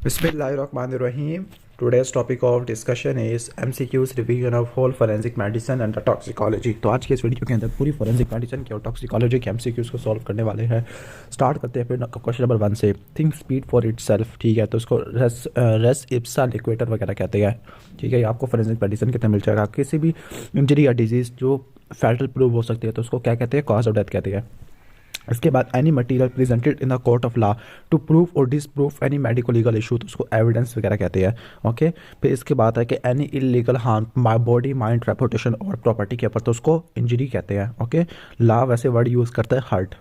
Bismillahirrahmanirrahim. Today's topic of discussion is MCQs revision of whole forensic medicine and toxicology. तो आज के इस video के अंदर पूरी फोरेंसिक मेडिसिन की और टॉक्सिकोलॉजी के MCQs को सॉल्व करने वाले हैं। स्टार्ट करते हैं फिर क्वेश्चन नंबर 1 से। Think speed for it self, ठीक है, तो उसको रेस इप्सा लिक्वेटर वगैरह कहते हैं, ठीक है। ये आपको फोरेंसिक मेडिसिन के अंदर मिल जाएगा। किसी भी इंजरी या डिजीज़ जो फैटल प्रूव हो सकती है तो उसको क्या कहते हैं, कॉज ऑफ डेथ कहते हैं। इसके बाद any material presented in the court of law to prove और disprove any medico legal issue, तो उसको एविडेंस वगैरह कहते हैं, ओके। फिर इसके बाद है कि any illegal harm my body mind reputation और प्रॉपर्टी के ऊपर, तो उसको इंजरी कहते हैं, ओके। लॉ वैसे वर्ड यूज़ करता है हर्ट।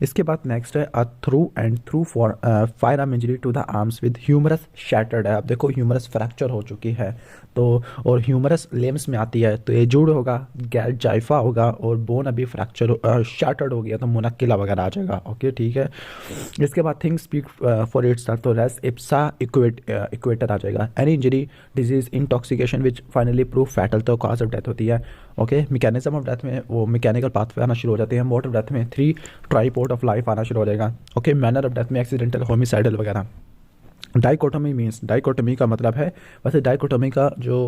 इसके बाद नेक्स्ट है a through for firearm injury to the arms with humerus shattered है। अब देखो ह्यूमरस फ्रैक्चर हो चुकी है तो, और ह्यूमरस लेम्स में आती है तो ये जुड़ होगा, गैल जाइफा होगा, और बोन अभी फ्रैक्चर शैटर्ड हो गया तो मुनक्किला वगैरह आ जाएगा, ओके, ठीक है। इसके बाद थिंग स्पीक फॉर इट्स तो रेस इप्सा इक्वेटर आ जाएगा। एनी इंजरी डिजीज इंटॉक्सिकेशन विच फाइनली प्रूव फैटल, तो कॉज ऑफ डेथ होती है, ओके। मैकेनिज्म ऑफ डेथ में वो मैकेनिकल पाथवे आना शुरू हो जाते हैं। मोड ऑफ डेथ में 3 ट्राइपोर्ट ऑफ लाइफ आना शुरू हो जाएगा, ओके। मैनर ऑफ डेथ में एक्सीडेंटल, होमिसाइडल वगैरह। डाइकोटोमी मीन्स, डाइकोटोमी का मतलब है, वैसे डाइकोटोमी का जो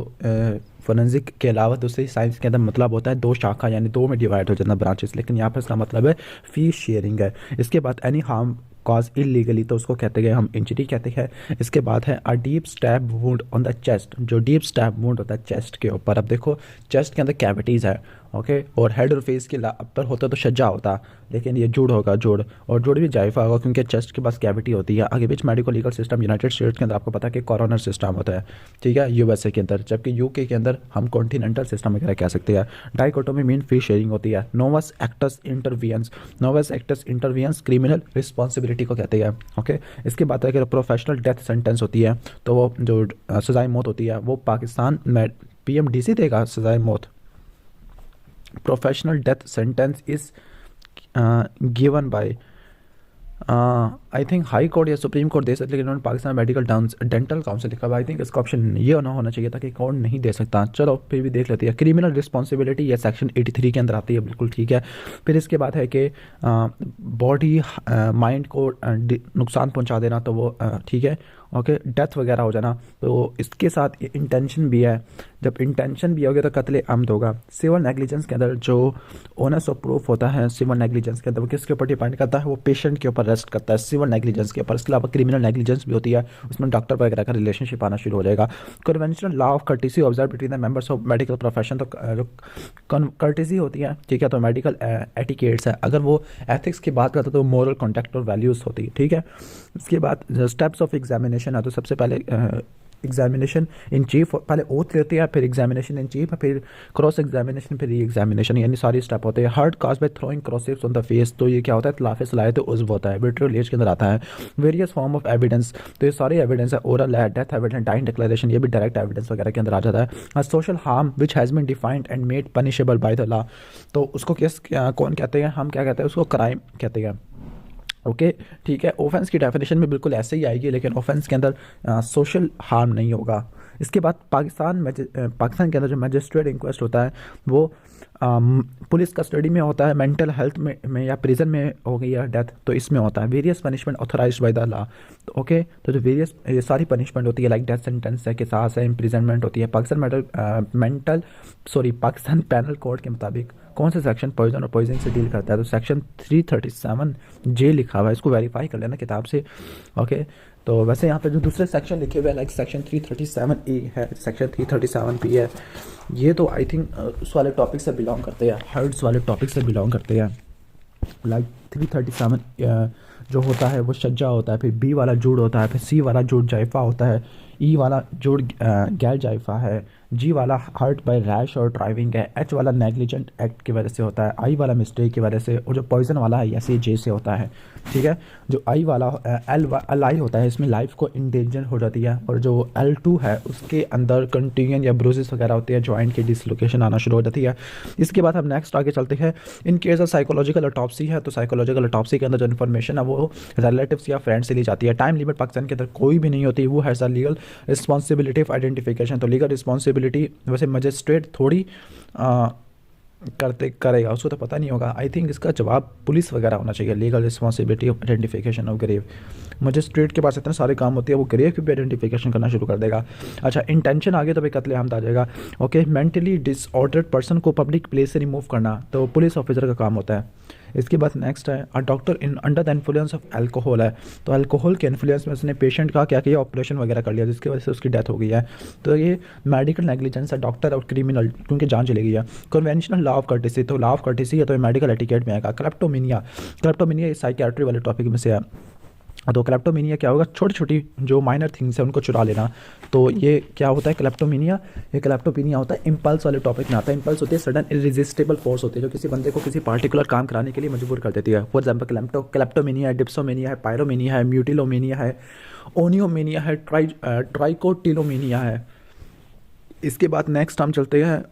फोरेंसिक के अलावा दूसरी साइंस के अंदर मतलब होता है 2 शाखा, यानी 2 में डिवाइड हो जाना, ब्रांचेस, लेकिन यहाँ पर इसका मतलब है फीस शेयरिंग है। इसके बाद एनी हार्म कॉज इलीगली, तो उसको कहते हैं हम इंजरी कहते हैं। इसके बाद है a deep stab wound on the chest, जो डीप स्टैब वुंड होता है चेस्ट के ऊपर। अब देखो चेस्ट के अंदर कैविटीज़ है, ओके, और हेड और फेस के ऊपर होता तो छज्जा होता, लेकिन ये जुड़ होगा, जुड़, और जुड़ भी जाइफा होगा क्योंकि चेस्ट के पास कैविटी होती है। आगे बीच medical legal system United States के अंदर आपको पता है कि कॉरोनर सिस्टम होता है, ठीक है, यूएसए के अंदर, जबकि यूके के अंदर हम कॉन्टिनेंटल सिस्टम वगैरह कह सकते हैं। डाइकोटोमी मीन फीस शेयरिंग होती है। नोवस एक्टस इंटरवियंस, नोवस एक्टस इंटरवियंस क्रिमिनल रिस्पॉन्सिबिलिटी को कहते हैं, ओके। इसके बाद अगर प्रोफेशनल डेथ सेंटेंस होती है तो वो जो सजाए मौत होती है वो पाकिस्तान में PMDC देगा सजाए मौत। Professional death sentence is given by I think high court या सुप्रीम कोर्ट दे सकते, लेकिन उन्होंने पाकिस्तान मेडिकल डेंटल काउंसिल लिखा हुआ। आई थिंक इसका ऑप्शन ये होना चाहिए था कि कोर्ट नहीं दे सकता। चलो फिर भी देख लेते हैं। क्रिमिनल रिस्पॉन्सिबिलिटी ये सेक्शन 83 के अंदर आती है, बिल्कुल ठीक है। फिर इसके बाद है कि बॉडी माइंड को नुकसान पहुंचा देना, तो वो ठीक है, ओके। डेथ वगैरह हो जाना, तो इसके साथ इंटेंशन भी है। जब इंटेंशन भी होगा तो कत्ले आमद होगा। सिविल नेग्लिजेंस के अंदर जो ओनर्स ऑफ प्रूफ होता है सिविल नेग्लिजेंस के अंदर, वो किसके ऊपर डिपेंड करता है, वो पेशेंट के ऊपर रेस्ट करता है सिविल नेग्लिजेंस के ऊपर। इसके अलावा क्रिमिनल नेग्लिजेंस भी होती है, उसमें डॉक्टर वगैरह का रिलेशनशिप आना शुरू हो जाएगा। Conventional law of courtesy observe between the members of medical profession, तो जो कर्टिसी होती है, ठीक है, तो मेडिकल एटिकेट्स है। अगर वो एथिक्स की बात करते तो मॉरल कॉन्टेक्ट और वैल्यूज़ होती है, ठीक है। इसके बाद स्टेप्स ऑफ एग्जामिनेशन है, तो सबसे पहले एग्जामिनेशन इन चीफ, पहले ओथ लेते हैं, फिर एग्जामिनेशन इन चीफ, फिर क्रॉस एग्जामिनेशन, फिर री एग्जामिनेशन, यानी सारी स्टेप होते हैं। Hurt cause by throwing crosses on the face, तो ये क्या होता है, तलाफे सलाए तो उज्व होता है, विट्रियल एज के अंदर आता है। वेरियस फॉर्म ऑफ एविडेंस, तो ये सारे एविडेंस है, ओरल है, डेथ एविडेंस, डाइंग डिक्लेरेशन, ये भी डायरेक्ट एविडेंस वगैरह के अंदर आ जाता है। Social harm which has been defined and made punishable by the law, तो उसको किस कौन कहते हैं, हम क्या कहते हैं, उसको क्राइम कहते हैं, ओके, ठीक है। ऑफेंस की डेफिनेशन में बिल्कुल ऐसे ही आएगी, लेकिन ऑफेंस के अंदर सोशल हार्म नहीं होगा। इसके बाद पाकिस्तान के अंदर जो मजिस्ट्रेट इंक्वेस्ट होता है वो पुलिस कस्टडी में होता है, मेंटल हेल्थ में या प्रिजन में हो गई या डेथ, तो इसमें होता है। Various punishment authorised bye the law, तो ओके, तो जो वेरियस ये सारी पनिशमेंट होती है, लाइक डेथ सेंटेंस है, किसास है, इम्प्रिजनमेंट होती है। पाकिस्तान पैनल कोड के मुताबिक कौन सा सेक्शन पॉइजन और पॉइजनिंग से डील करता है, तो सेक्शन 337J लिखा हुआ है, इसको वेरीफाई कर लेना किताब से, ओके। तो वैसे यहाँ पे जो दूसरे सेक्शन लिखे हुए हैं, लाइक सेक्शन 337A है, सेक्शन 337B है, ये तो आई थिंक उस वाले टॉपिक से बिलोंग करते हैं, हर्ट्स वाले टॉपिक से बिलोंग करते हैं। लाइक 337 जो होता है वो छज्जा होता है, फिर B वाला जुड़ होता है, फिर C वाला जुड़ जाइफा होता है, E वाला जुड़ गैर जाइफा है, G वाला हर्ट बाय रैश और ड्राइविंग है, H वाला नेग्लिजेंट एक्ट की वजह से होता है, I वाला मिस्टेक की वजह से, और जो पॉइजन वाला है ऐसे J से होता है, ठीक है। जो I वाला LI होता है, इसमें लाइफ को इंडेंजर हो जाती है, और जो L2 है उसके अंदर कंटिन्यून या ब्रूजेस वगैरह होते हैं, जॉइंट की डिसलोकेशन आना शुरू हो जाती है। इसके बाद हम नेक्स्ट आगे चलते हैं। In case of psychological autopsy है, तो साइकोलॉजिकल ऑटोप्सी के अंदर जो इन्फॉर्मेशन है वो रिलेटिव्स या फ्रेंड से ली जाती है। टाइम लिमिट पाकिस्तान के अंदर कोई भी नहीं होती। वो has a legal responsibility of identification, तो लीगल रिस्पॉन्सिबिलिटी वैसे मजिस्ट्रेट थोड़ी करते करेगा, उसको तो पता नहीं होगा। आई थिंक इसका जवाब पुलिस वगैरह होना चाहिए, legal responsibility of identification of grave. Magistrate के पास इतने सारे काम होते हैं, वो ग्रेव की भी आइडेंटिफिकेशन करना शुरू कर देगा। अच्छा, इंटेंशन आगे तो भाई कत्ले आम आ जाएगा। ओके, मेंटली डिसऑर्डर्ड पर्सन को पब्लिक प्लेस से रिमूव करना तो पुलिस ऑफिसर का काम होता है। इसके बाद नेक्स्ट है a doctor in under the influence of alcohol है, तो अल्कोहल के इन्फ्लुएंस में उसने पेशेंट का क्या किया, ऑपरेशन वगैरह कर लिया, जिसकी वजह से उसकी डेथ हो गई है, तो ये मेडिकल नेग्लिजेंस है, डॉक्टर और क्रिमिनल क्योंकि जान चली गई है। कन्वेंशनल लॉ ऑफ कर्टेसी, तो लॉ ऑफ कर्टेसी है तो मेडिकल एटिकेट में आएगा। क्लेप्टोमिनिया, क्लेप्टोमिनिया ये साइकियाट्री वाले टॉपिक में से है। तो क्लेप्टोमिनिया क्या होगा, छोटी छोटी जो माइनर थिंग्स है उनको चुरा लेना, तो ये क्या होता है क्लेप्टोमिनिया। ये क्लेप्टोमिनिया होता है इम्पल्स वाले टॉपिक में आता है। इम्पल्स होती है सडन इरिजिस्टिबल फोर्स होती है जो किसी बंदे को किसी पार्टिकुलर काम कराने के लिए मजबूर कर देती है। फॉर एग्जाम्पल क्लेप्टोमिनिया है, डिप्सोमिनिया है, पायरोमिनिया है, म्यूटिलोमिनिया है, ओनियोमिनिया है, ट्राइकोटिलोमिनिया है। इसके बाद नेक्स्ट हम चलते हैं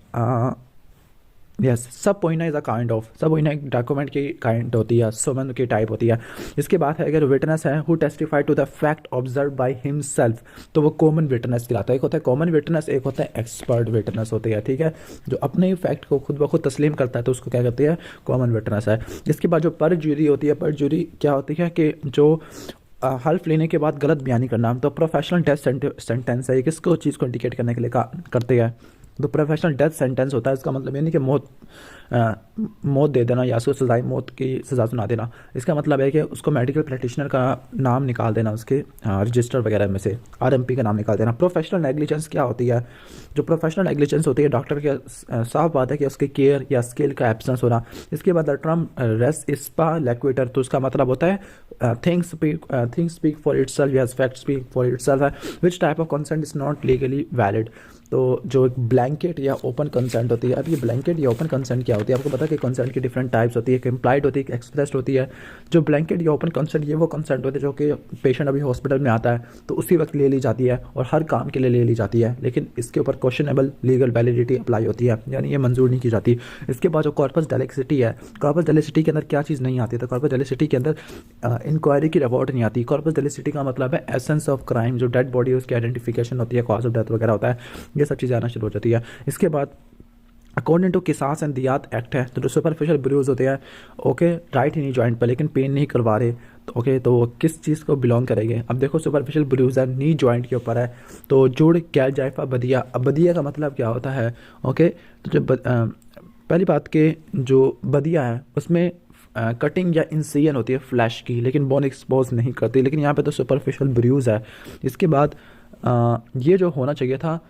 yes subpoena is a kind of, subpoena एक डॉक्यूमेंट की काइंड होती है, सुमन की टाइप होती है। इसके बाद है अगर विटनेस है who testify to the fact observe by himself, तो वो कॉमन विटनेस कहलाता है। एक होता है कॉमन विटनेस, एक होता है एक्सपर्ट विटनेस होती है, ठीक है, जो अपने ही फैक्ट को खुद ब खुद तस्लीम करता है तो उसको क्या कहते हैं, कॉमन विटनेस है। इसके बाद जो पर ज्यूरी होती है, पर ज्यूरी क्या होती है कि जो हल्फ लेने के बाद गलत बयानी करना, तो प्रोफेशनल डेथ सेंटेंस है, ये किसको चीज़ को इंडिकेट करने के लिए करते हैं, तो प्रोफेशनल डेथ सेंटेंस होता है। इसका मतलब ये नहीं कि मौत दे देना या उसको सजाई मौत की सज़ा सुना देना, इसका मतलब है कि उसको मेडिकल प्रैक्टिशनर का नाम निकाल देना, उसके रजिस्टर वगैरह में से आरएमपी का नाम निकाल देना। प्रोफेशनल नेग्लिजेंस क्या होती है, जो प्रोफेशनल नेग्लिजेंस होती है डॉक्टर के साफ बात है कि उसके केयर या स्किल का एब्सेंस होना। इसके बाद टर्म रेस इस्पा लैक्वेटर, तो उसका मतलब होता है थिंग्स स्पीक फॉर इटसेल्फ या फैक्ट स्पीक फॉर इटसेल्फ है, which type of consent is not legally valid. तो जो एक ब्लैंकेट या ओपन कंसेंट होती है, अब ये ब्लैंकेट या ओपन कंसेंट क्या होती है, आपको पता है कि कंसेंट की डिफरेंट टाइप्स होती है, एक इम्प्लाइड होती है, एक एक्सप्रेस्ड होती है। जो ब्लैंकेट या ओपन कंसेंट ये वो कंसेंट होते हैं जो कि पेशेंट अभी हॉस्पिटल में आता है तो उसी वक्त ले ली जाती है और हर काम के लिए ले ली जाती है, लेकिन इसके ऊपर क्वेश्चनेबल लीगल वैलिडिटी अप्लाई होती है, यानी ये मंजूर नहीं की जाती। इसके बाद जो कॉर्पस डेलिसिटी है, कॉर्पस डेलिसिटी के अंदर क्या चीज़ नहीं आती, तो कॉर्पस डेलिसिटी के अंदर इंक्वायरी की रिपोर्ट नहीं आती। कॉर्पस डेलिसिटी का मतलब है एसेंस ऑफ क्राइम, जो डेड बॉडी है उसकी आइडेंटिफिकेशन होती है, कॉज ऑफ डेथ वगैरह होता है, ये सब चीज़ें आना शुरू हो जाती है। इसके बाद अकॉर्डिंग टू किसास एंड दियात एक्ट है, तो जो सुपरफिशियल ब्रूज होते हैं ओके राइट ही नहीं जॉइंट पर लेकिन पेन नहीं करवा रहे, तो ओके तो वो किस चीज़ को बिलोंग करेंगे। अब देखो सुपरफिशियल ब्रूज है, नी जॉइंट के ऊपर है, तो जुड़ क्या जायफा बदिया। अब बदिया का मतलब क्या होता है, ओके तो जो पहली बात के जो बदिया है उसमें कटिंग या इंसिजन होती है फ्लैश की, लेकिन बोन एक्सपोज नहीं करती, लेकिन यहाँ पे तो सुपरफिशियल ब्रूज है। इसके बाद ये जो होना चाहिए था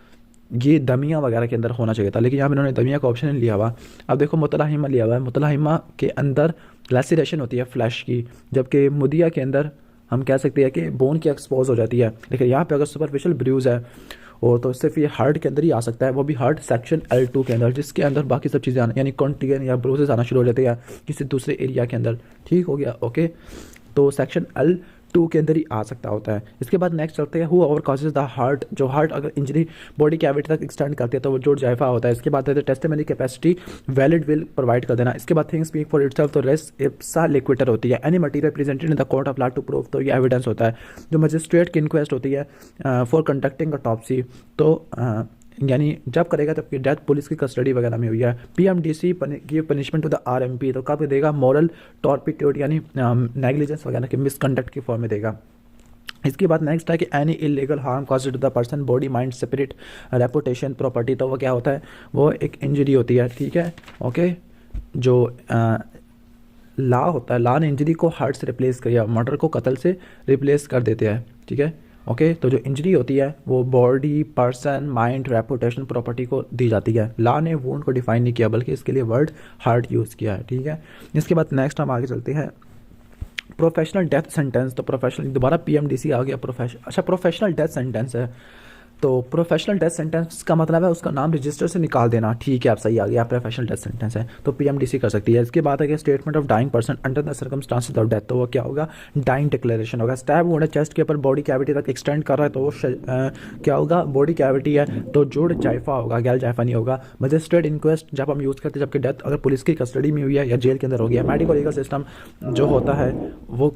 ये दमिया वगैरह के अंदर होना चाहिए था, लेकिन यहाँ पे इन्होंने दमिया का ऑप्शन लिया हुआ। अब देखो मुतलाहिमा लिया हुआ है, मुतलाहिमा के अंदर लैसिरेशन होती है फ्लैश की, जबकि मुदिया के अंदर हम कह सकते हैं कि बोन की एक्सपोज हो जाती है। लेकिन यहाँ पे अगर सुपरफिशियल ब्रूज है और तो सिर्फ ये हार्ट के अंदर ही आ सकता है, वो भी हार्ट सेक्शन L2 के अंदर, जिसके अंदर बाकी सब चीज़ें आना यानी कॉन्टिगन या ब्रूसेस आना शुरू हो जाते हैं किसी दूसरे एरिया के अंदर, ठीक हो गया ओके। तो सेक्शन L2 के अंदर ही आ सकता होता है। इसके बाद नेक्स्ट चलते हैं who over causes the heart, जो हार्ट अगर इंजरी बॉडी कैविटी तक एक्सटेंड करती है तो वो जोड़ जायफा होता है। इसके बाद testimony capacity valid will provide कर देना। इसके बाद थिंग्स स्पीक फॉर इटसेल्फ, तो रेस इप्सा लिक्विटर होती है। Any material presented in the court of law to prove, तो ये एविडेंस होता है। जो मजिस्ट्रेट की इंक्वेस्ट होती है फॉर कंडक्टिंग अटॉप्सी, तो यानी जब करेगा जबकि डेथ पुलिस की कस्टडी वगैरह में हुई है। PMDC give punishment to the RMP, तो कब देगा, मॉरल टॉर्पिट्यूड यानी नेग्लिजेंस वगैरह के मिसकंडक्ट की फॉर्म में देगा। इसके बाद नेक्स्ट है कि any illegal harm caused to the person body mind spirit reputation property, तो वो क्या होता है, वो एक इंजरी होती है, ठीक है ओके। जो लॉ होता है, लॉ ने इंजरी को हार्ट से रिप्लेस किया, मर्डर को कत्ल से रिप्लेस कर देते हैं, ठीक है ओके। तो जो इंजरी होती है वो body person mind reputation property को दी जाती है। लॉ ने वुंड को डिफाइन नहीं किया बल्कि इसके लिए वर्ड हार्ट यूज़ किया है, ठीक है। इसके बाद नेक्स्ट हम आगे चलते हैं प्रोफेशनल डेथ सेंटेंस, तो प्रोफेशनल दोबारा पीएमडीसी आ गया अच्छा प्रोफेशनल डेथ सेंटेंस है, तो प्रोफेशनल डेथ सेंटेंस का मतलब है उसका नाम रजिस्टर से निकाल देना, ठीक है आप सही आ गया, प्रोफेशनल डेथ सेंटेंस है तो पीएमडीसी कर सकती है। इसके बाद है कि statement of dying person under the circumstances of death, तो वो क्या होगा, डाइंग डिक्लेरेशन होगा। स्टैब वुंड चेस्ट के ऊपर बॉडी कैविटी तक एक्सटेंड कर रहा है तो वो क्या होगा, बॉडी कैविटी है तो जुड़ जायफा होगा, गैल जायफा नहीं होगा। मजिस्ट्रेट इंक्वेस्ट जब हम यूज़ करते हैं जबकि डेथ अगर पुलिस की कस्टडी में हुई है या जेल के अंदर हो गया। मेडिको लीगल सिस्टम जो होता है वो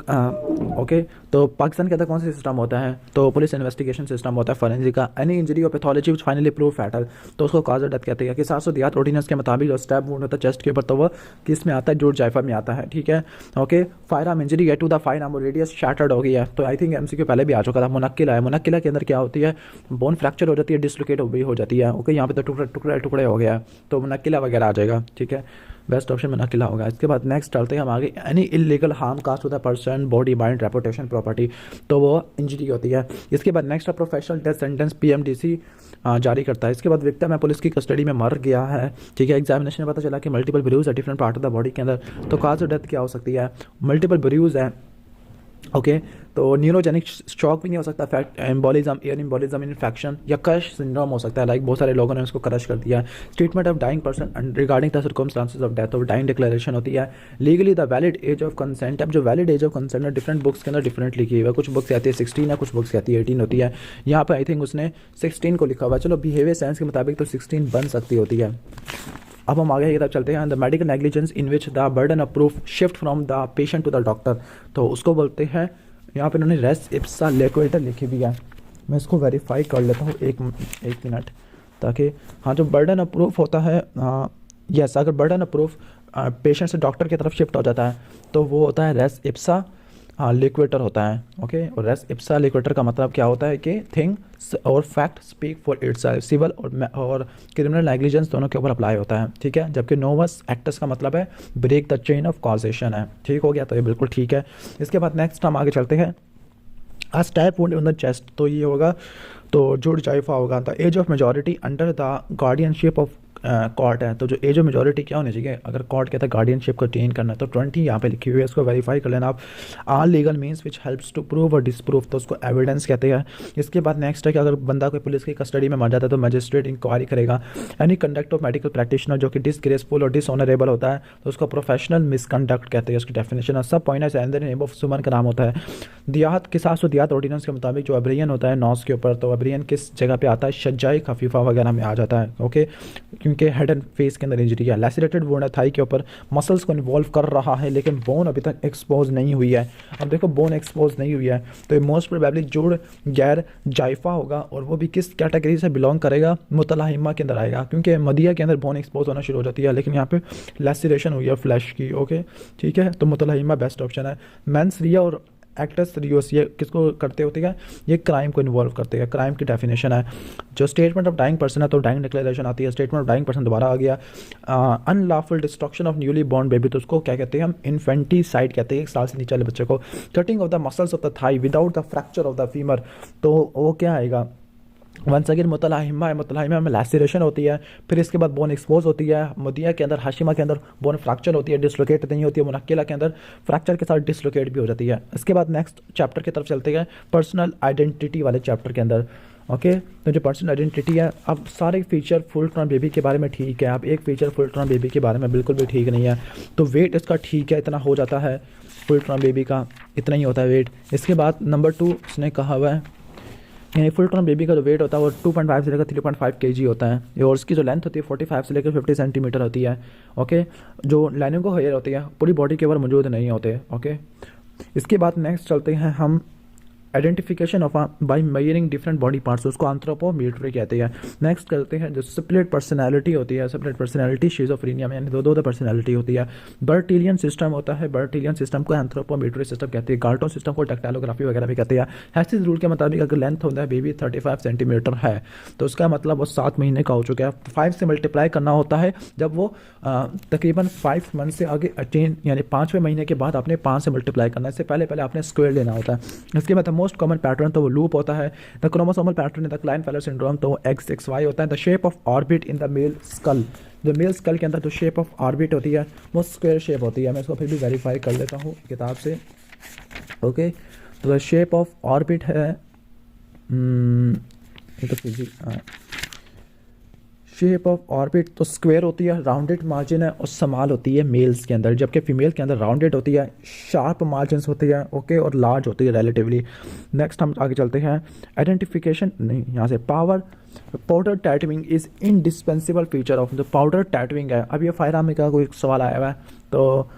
ओके, तो पाकिस्तान के अंदर कौन सा सिस्टम होता है, तो पुलिस इन्वेस्टिगेशन सिस्टम होता है, फॉरेंसिक का एनी इंजरी और पैथोलॉजी विच फाइनली प्रूव फैटल, तो उसको कॉज ऑफ डेथ कहते हैं। कि 710 ऑर्डिनेंस के मुताबिक जो स्टैब वुंड होता है चेस्ट के ऊपर, तो वो किस में आता है, जॉर्ज जायफा में आता है, ठीक है। ओके, फायर आर्म इंजरी है टू द फायर आर्म और रेडियस शैटर्ड हो गई है, तो आई थिंक एमसीक्यू पहले भी आ चुका था। मुनक्किला है, मुनक्किला के अंदर क्या होती है, बोन फ्रैक्चर हो जाती है, डिसलोकेट हो जाती है। ओके, यहाँ पे तो टुकड़े टुकड़े टुकड़े हो गया, तो मुनक्किला वगैरह आ जाएगा, ठीक है। बेस्ट ऑप्शन में नकिला होगा। इसके बाद नेक्स्ट चलते हैं हम आगे। Any illegal harm caused to the person body mind reputation property, तो वो इंजरी होती है। इसके बाद next professional death sentence PMDC जारी करता है। इसके बाद विक्टिम है पुलिस की कस्टडी में मर गया है, ठीक है। एग्जामिनेशन में पता चला कि मल्टीपल ब्रूज है different part of the body के अंदर, तो कॉज ऑफ डेथ क्या हो सकती है, मल्टीपल ब्रूज है। ओके, तो न्यूरोजेनिक शॉक भी नहीं हो सकता, fat embolism, air embolism, infection या क्रश सिंड्रोम हो सकता है। लाइक बहुत सारे लोगों ने उसको क्रश कर दिया। Statement of dying person regarding the circumstances of death, और डाइंग डिक्लेरेशन होती है। Legally the valid age of consent, अब जो वैलिड एज ऑफ कंसेंट है डिफरेंट बुक्स के अंदर डिफरेंट लिखी हुई है। कुछ बुक्स आती है 16 है, कुछ बुक्स आती है 18 होती है। यहाँ पर आई थिंक उसने 16 को लिखा हुआ है। चलो बिहेवियर साइंस के मुताबिक तो 16 बन सकती होती है। अब हम आगे की तरफ चलते हैं। The medical negligence in which the burden of proof shift from the patient to the doctor, तो उसको बोलते हैं, यहाँ पे उन्होंने रेस इप्सा लेक्वेटर लिखी भी है। मैं इसको वेरीफाई कर लेता हूँ एक मिनट, ताकि हाँ जो बर्डन ऑफ प्रूफ होता है, यस, अगर बर्डन ऑफ प्रूफ पेशेंट से डॉक्टर की तरफ शिफ्ट हो जाता है तो वो होता है रेस इप्सा लिक्वेटर होता है। ओके, और रेस इप्सा लिक्वेटर का मतलब क्या होता है कि थिंग्स और fact speak for itself, civil और क्रिमिनल नेग्लिजेंस दोनों के ऊपर अप्लाई होता है, ठीक है। जबकि नोवस एक्टस का मतलब है break the chain of causation है, ठीक हो गया, तो ये बिल्कुल ठीक है। इसके बाद नेक्स्ट हम आगे चलते हैं। A stab wound in the chest, तो ये होगा, तो जॉर्ज जायफा होगा। The age of majority under the guardianship of court है, तो जो एज ऑफ मेजॉरिटी क्या होनी चाहिए, अगर कॉर्ट कहता है गार्डियनशिप को चेंज करना है तो 20 यहाँ पे लिखी हुई है, इसको वेरीफाई कर लेना आप। All legal means which helps to prove और डिसप्रूव, तो उसको एविडेंस कहते हैं। इसके बाद नेक्स्ट है कि अगर बंदा कोई पुलिस की कस्टडी में मर जाता है तो मजिस्ट्रेट इंक्वायरी करेगा। Any conduct of medical practitioner जो कि डिसग्रेसफुल और डिसऑनरेबल होता है तो उसको प्रोफेशनल मिसकंडक्ट कहते हैं, उसकी डेफिनेशन। सब पॉइंट है नेम ऑफ सुमन का नाम होता है। दियात के 710 ऑर्डिनेंस के मुताबिक जो अब्रियन होता है नॉस के ऊपर, तो अब्रियन किस जगह पे आता है, शज्जाई खफीफा वगैरह में आ जाता है। ओके, क्योंकि हेड एंड फेस के अंदर इंजरी है। लैसिरेटेड वुंड है थाई के ऊपर, मसल्स को इन्वॉल्व कर रहा है लेकिन बोन अभी तक एक्सपोज नहीं हुई है। अब देखो बोन एक्सपोज नहीं हुई है तो ये मोस्ट प्रोबेबली जोड़ गैर जायफा होगा, और वो भी किस कैटेगरी से बिलोंग करेगा, मुतलाहिमा के अंदर आएगा, क्योंकि मदिया के अंदर बोन एक्सपोज होना शुरू हो जाती है लेकिन यहाँ पे लैसिरेशन हुई है फ्लैश की। ओके, ठीक है, तो मुतलाहिमा बेस्ट ऑप्शन है। मेंस रिया और एक्टस रियोस ये किसको करते होते हैं, ये क्राइम को इन्वॉल्व करते हैं। क्राइम की डेफिनेशन है। जो स्टेटमेंट ऑफ डाइंग पर्सन है तो डाइंग डिक्लेरेशन आती है। स्टेटमेंट ऑफ डाइंग पर्सन दोबारा आ गया। Unlawful destruction of newly born baby, तो उसको क्या कहते हैं हम, इन्फेंटिसाइड कहते हैं, 1 साल से नीचे वाले बच्चे को। Cutting of the muscles of the thigh without the fracture of the femur, तो वो क्या आएगा, वंस अगेन मुतलाहिमा है। मुतलाहिमा में लैसिरेशन होती है, फिर इसके बाद बोन एक्सपोज होती है। मदिया के अंदर, हाशिमा के अंदर बोन फ्रैक्चर होती है, डिसलोकेट नहीं होती है। मुनक्किला के अंदर फ्रैक्चर के साथ डिसलोकेट भी हो जाती है। इसके बाद नेक्स्ट चैप्टर की तरफ चलते हैं, पर्सनल आइडेंटिटी वाले चैप्टर के अंदर। ओके, तो जो पर्सनल आइडेंटिटी है, अब सारे फीचर फुल टर्म बेबी के बारे में ठीक है, अब एक फीचर फुल टर्म बेबी के बारे में बिल्कुल भी ठीक नहीं है। तो वेट इसका ठीक है, इतना हो जाता है, फुल टर्म बेबी का इतना ही होता है वेट। इसके बाद नंबर 2 उसने कहा हुआ है, यानी फुल टर्म बेबी का जो वेट होता है वो 2.5 से लेकर 3.5 kg होता है, और उसकी जो लेंथ होती है 45 से लेकर 50 सेंटीमीटर होती है। ओके, जो लाइनिंग को हेयर होती है पूरी बॉडी के ऊपर मौजूद नहीं होते। ओके, इसके बाद नेक्स्ट चलते हैं हम identification of bye measuring different body parts, उसको एंथ्रोपोमेट्री कहते हैं। नेक्स्ट करते हैं जो स्प्लिट पर्सनैलिटी होती है, स्प्लिट पर्सनैलिटी शिज़ोफ्रेनिया में, यानी दो पर्सनैलिटी होती है। बर्टिलियन सिस्टम होता है, बर्टिलियन सिस्टम को एंथ्रोपोमेट्री सिस्टम कहते हैं। गार्टन सिस्टम को टैक्टाइलोग्राफी वगैरह भी कहते हैं। हैसिस रूल के मुताबिक अगर लेंथ होता है बेबी 35 सेंटीमीटर है तो उसका मतलब वो 7 महीने का हो चुका है। 5 से मल्टीप्लाई करना होता है जब वो तकरीबन 5 मंथ से आगे अटेन, यानी 5वें महीने के बाद आपने 5 से मल्टीप्लाई करना है। इससे पहले आपने स्क्वायर लेना होता है। इसके बाद मोस्ट कॉमन पैटर्न तो वो लूप होता है। The chromosomal pattern in the Klinefelter syndrome तो XXY होता है। The shape of orbit in the male skull, जो मेल स्कल के अंदर जो शेप ऑफ ऑर्बिट होती है वो स्क्वायर शेप होती है। मैं इसको फिर भी वेरीफाई कर लेता हूँ किताब से। ओके, तो द शेप ऑफ ऑर्बिट है, ये तो फिजिक्स, शेप ऑफ ऑर्बिट तो स्क्वायर होती है, राउंडेड मार्जिन है और समाल होती है मेल्स के अंदर, जबकि फीमेल के अंदर राउंडेड होती है, शार्प मार्जिन होती है। ओके, और लार्ज होती है रिलेटिवली। नेक्स्ट हम आगे चलते हैं, आइडेंटिफिकेशन नहीं, यहाँ से power powder tattooing is indispensable feature of, जो पाउडर टैटूइंग है। अब ये फायर आर्मी का कोई सवाल आया हुआ है तो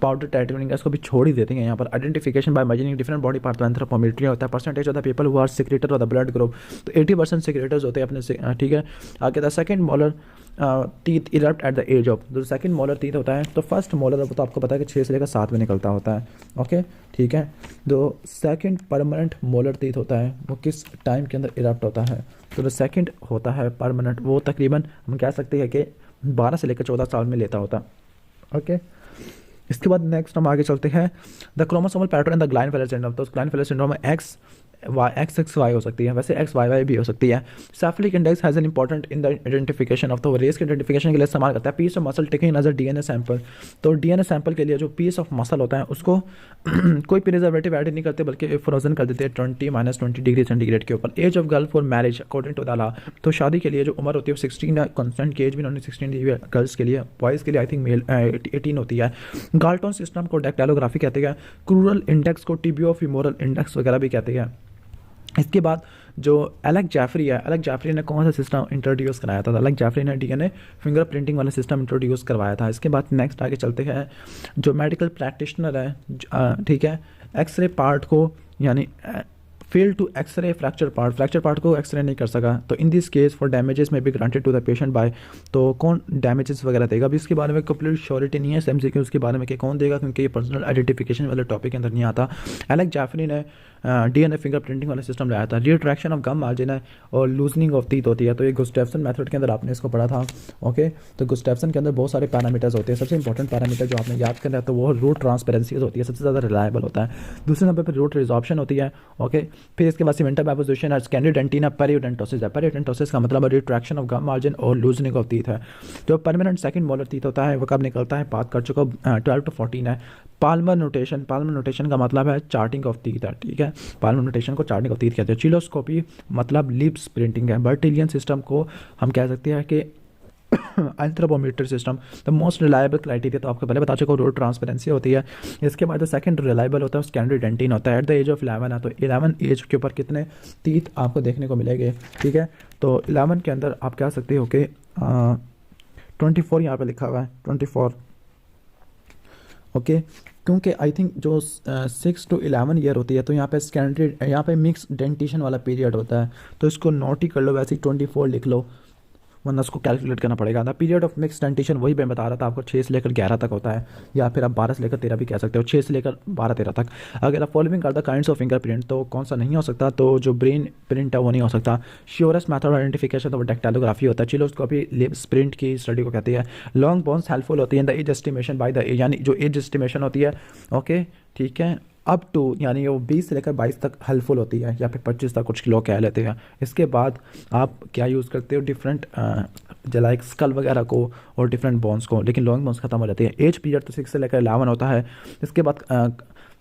पाउडर टाइटनिंग इसको भी छोड़ ही देते हैं यहाँ पर। Identification by measuring different body part, तो एंथ्रोपोमेट्री होता है। Percentage of the people who are secretor of the blood group, तो 80% सिक्रेटर्स होते हैं अपने से, ठीक है। आगे the second molar teeth erupt at the age of, जो सेकंड मोलर टीथ होता है, तो फर्स्ट मोलर तो आपको पता है कि 6 से लेकर 7 में निकलता होता है, ओके, ठीक है। जो सेकंड परमानेंट मोलर टीथ होता है वो किस टाइम के अंदर इरप्ट होता है, तो जो सेकंड होता है परमानेंट वो तकरीबन हम कह सकते हैं कि 12 से लेकर 14 साल में लेता होता है, ओके। इसके बाद नेक्स्ट हम आगे चलते हैं, the chromosomal pattern in the Klinefelter syndrome, तो ग्लाइनफेलर सिंड्रोम में एक्स वाई हो सकती है, वैसे एक्स वाई वाई भी हो सकती है। Cephalic index has an important in the identification of, तो रेस के आइडेंटिफिकेशन के लिए इस्तेमाल करता है। Piece of muscle taking as a DNA sample, तो डीएनए सैंपल के लिए जो पीस ऑफ मसल होता है उसको कोई प्रिजर्वेटिव ऐड नहीं करते बल्कि फ्रोजन कर देते हैं 20 - 20 डिग्री सेंटीग्रेड के ऊपर। Age of girl for marriage according to the law, तो शादी के लिए जो उम्र होती है वो 16 है, कॉन्स्टेंट की एज भी उन्होंने 16 गर्ल्स के लिए, बॉयज़ के लिए आई थिंक मेल 18 होती है। गाल्टन सिस्टम को डेक्टाइलोग्राफी कहते हैं। क्रूरल इंडेक्स को टिबियो फीमोरल इंडेक्स वगैरह भी कहते हैं। इसके बाद जो एलेक जैफरी है, एलेक जैफरी ने कौन सा सिस्टम इंट्रोड्यूस कराया था, एलेक जैफरी ने डीएनए फिंगर प्रिंटिंग वाला सिस्टम इंट्रोड्यूस करवाया था। इसके बाद नेक्स्ट आगे चलते हैं, जो मेडिकल प्रैक्टिशनर है, ठीक है, एक्सरे पार्ट को यानी fail to x-ray fracture part को एक्सरे नहीं कर सका, तो in this case for damages may be granted to the patient by, तो कौन डैमेजेस वगैरह देगा, अभी इसके बारे में कंप्लीट श्योरिटी नहीं है एमसीक्यू उसके बारे में कि कौन देगा, क्योंकि ये पर्सनल आइडेंटिफिकेशन वाले टॉपिक के अंदर नहीं आता। एलेक जैफरी ने डीएनए फिंगर प्रिंटिंग वाला सिस्टम लाया था। रिट्रैक्शन ऑफ गम मार्जिन है और लूजनिंग ऑफ टीथ होती है, तो ये गुस्टेफ्सन मेथड के अंदर आपने इसको पढ़ा था, ओके। तो गुस्टेफ्सन के अंदर बहुत सारे पैरामीटर्स होते हैं, सबसे इंपॉर्टेंट पैरामीटर जो आपने याद करना है तो वो रूट ट्रांसपेरेंसी होती है, सबसे ज़्यादा रिलायबल होता है। दूसरे नंबर पर रूट रिजॉर्प्शन होती है, ओके। फिर इसके बाद सीमेंटल एपोजिशन है, स्कैंडिड एंटीना, पेरियोडेंटोसिस है। पेरियोडेंटोसिस का मतलब रिट्रैक्शन ऑफ गम मार्जिन और लूजनिंग ऑफ टीथ है। जो परमानेंट सेकंड मोलर टीथ होता है वो कब निकलता है, बात कर चुका 12 to 14 है। पाल्मर नोटेशन का मतलब है चार्टिंग ऑफ टीथ है, ठीक है। पाल्मर नोटेशन को चार्टिंग ऑफ टीथ कहते हैं। चिलोस्कोपी मतलब लिप्स प्रिंटिंग है। बर्टिलियन सिस्टम को हम कह सकते हैं कि anthropometry system the most reliable criteria, तो आपको पहले बता चुका रोड ट्रांसपेरेंसी होती है। इसके बाद जो सेकंड रिलायबल होता है स्कैंडिड डेंटिन होता है। एट द एज ऑफ 11 है, तो 11 एज के ऊपर कितने टीथ आपको देखने को मिलेंगे, ठीक है। तो 11 के अंदर आप कह सकते हो कि 24 यहाँ पे लिखा हुआ है, 24, ओके। क्योंकि आई थिंक जो 6 to 11 ईयर होती है तो यहाँ पे स्कैंडिड, यहाँ पे मिक्स डेंटिशन वाला पीरियड होता है, तो इसको नोट ही कर लो, वैसे ही 24 लिख लो, वरना उसको कैलकुलेट करना पड़ेगा। The period of mix dentition वही मैं बता रहा था आपको, 6 से लेकर 11 तक होता है, या फिर आप 12 से लेकर 13 भी कह सकते हो, 6 से लेकर 12-13 तक। अगर आप following are the kinds of fingerprint, तो कौन सा नहीं हो सकता, तो जो ब्रेन प्रिंट है वो नहीं हो सकता। श्योरेस्ट मेथड आइडेंटिफिकेशन तो वो डेक्टाइलोग्राफी होता है। चिलोस्कोपी लिप्स प्रिंट की स्टडी को कहती है। लॉन्ग बोन्स हेल्पफुल होती है the age estimation by the age, यानी जो एज एस्टिमेशन होती है, ओके, ठीक है, अप टू यानी वो 20 से लेकर 22 तक हेल्पफुल होती है, या फिर 25 तक कुछ लोग कह लेते हैं। इसके बाद आप क्या यूज़ करते हो, डिफरेंट लाइक स्कल वगैरह को और डिफरेंट बोन्स को, लेकिन लॉन्ग बोन्स खत्म हो जाती है। एज पीरियड तो 6 से लेकर 11 होता है। इसके बाद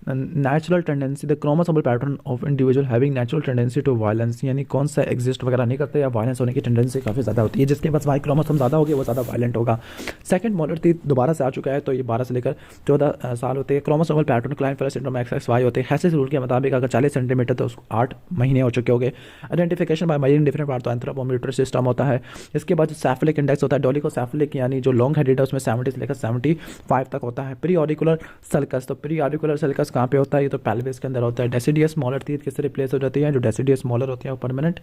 natural tendency the chromosomal pattern of individual having natural tendency to violence, यानी कौन सा एग्जिस्ट वगैरह नहीं करते या वायलेंस होने की टेंडेंसी काफ़ी ज़्यादा होती है। जिसके पास वाई क्रोमोसोम ज़्यादा होगी वो ज़्यादा वायलेंट होगा। सेकंड मोलर टीथ दोबारा से आ चुका है, तो ये 12 से लेकर 14 साल होते हैं। Chromosomal pattern Klinefelter syndrome XXY होते हैं। हैसेस रूल के मुताबिक अगर 40 सेंटीमीटर तो उसको 8 महीने हो चुके होंगे। Identification by measuring different part, तो एंथ्रोपोमेट्री सिस्टम होता है। इसके बाद सेफलिक इंडेक्स होता है। डोलिकोसेफलिक यानी जो लॉन्ग हेडेड है उसमें 70 से लेकर 75 तक होता है। प्री ऑरिकुलर सल्कस, तो प्री ऑरिकुलर सल्कस कहाँ पे होता है, ये तो पेल्विस के अंदर होता है। डेसिडियस स्मॉलर टीथ किससे रिप्लेस हो जाती है, जो डेसिडियस स्मॉलर होती है वो परमानेंट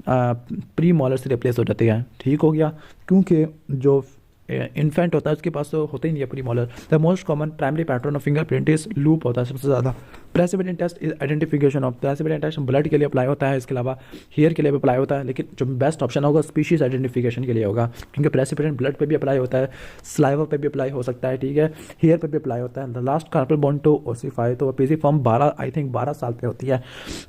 प्री मॉलर से रिप्लेस हो जाती है, ठीक हो गया। क्योंकि जो इन्फेंट होता है उसके पास तो होता ही नहीं है premolar. The most common primary pattern of fingerprint is loop होता है सबसे ज़्यादा। Precipitant test is identification of, precipitant test blood के लिए अप्लाई होता है, इसके अलावा हेयर के लिए भी अप्लाई होता है, लेकिन जो बेस्ट ऑप्शन होगा स्पीशीज आइडेंटिफिकेशन के लिए होगा, क्योंकि प्रेसिपिटेंट ब्लड पे भी अप्लाई होता है, स्लाइवा पे भी अप्लाई हो सकता है, ठीक है, हेयर पे भी अप्लाई होता है। The last carpal bone to ossify, तो पीसी फॉर्म 12 साल पे होती है।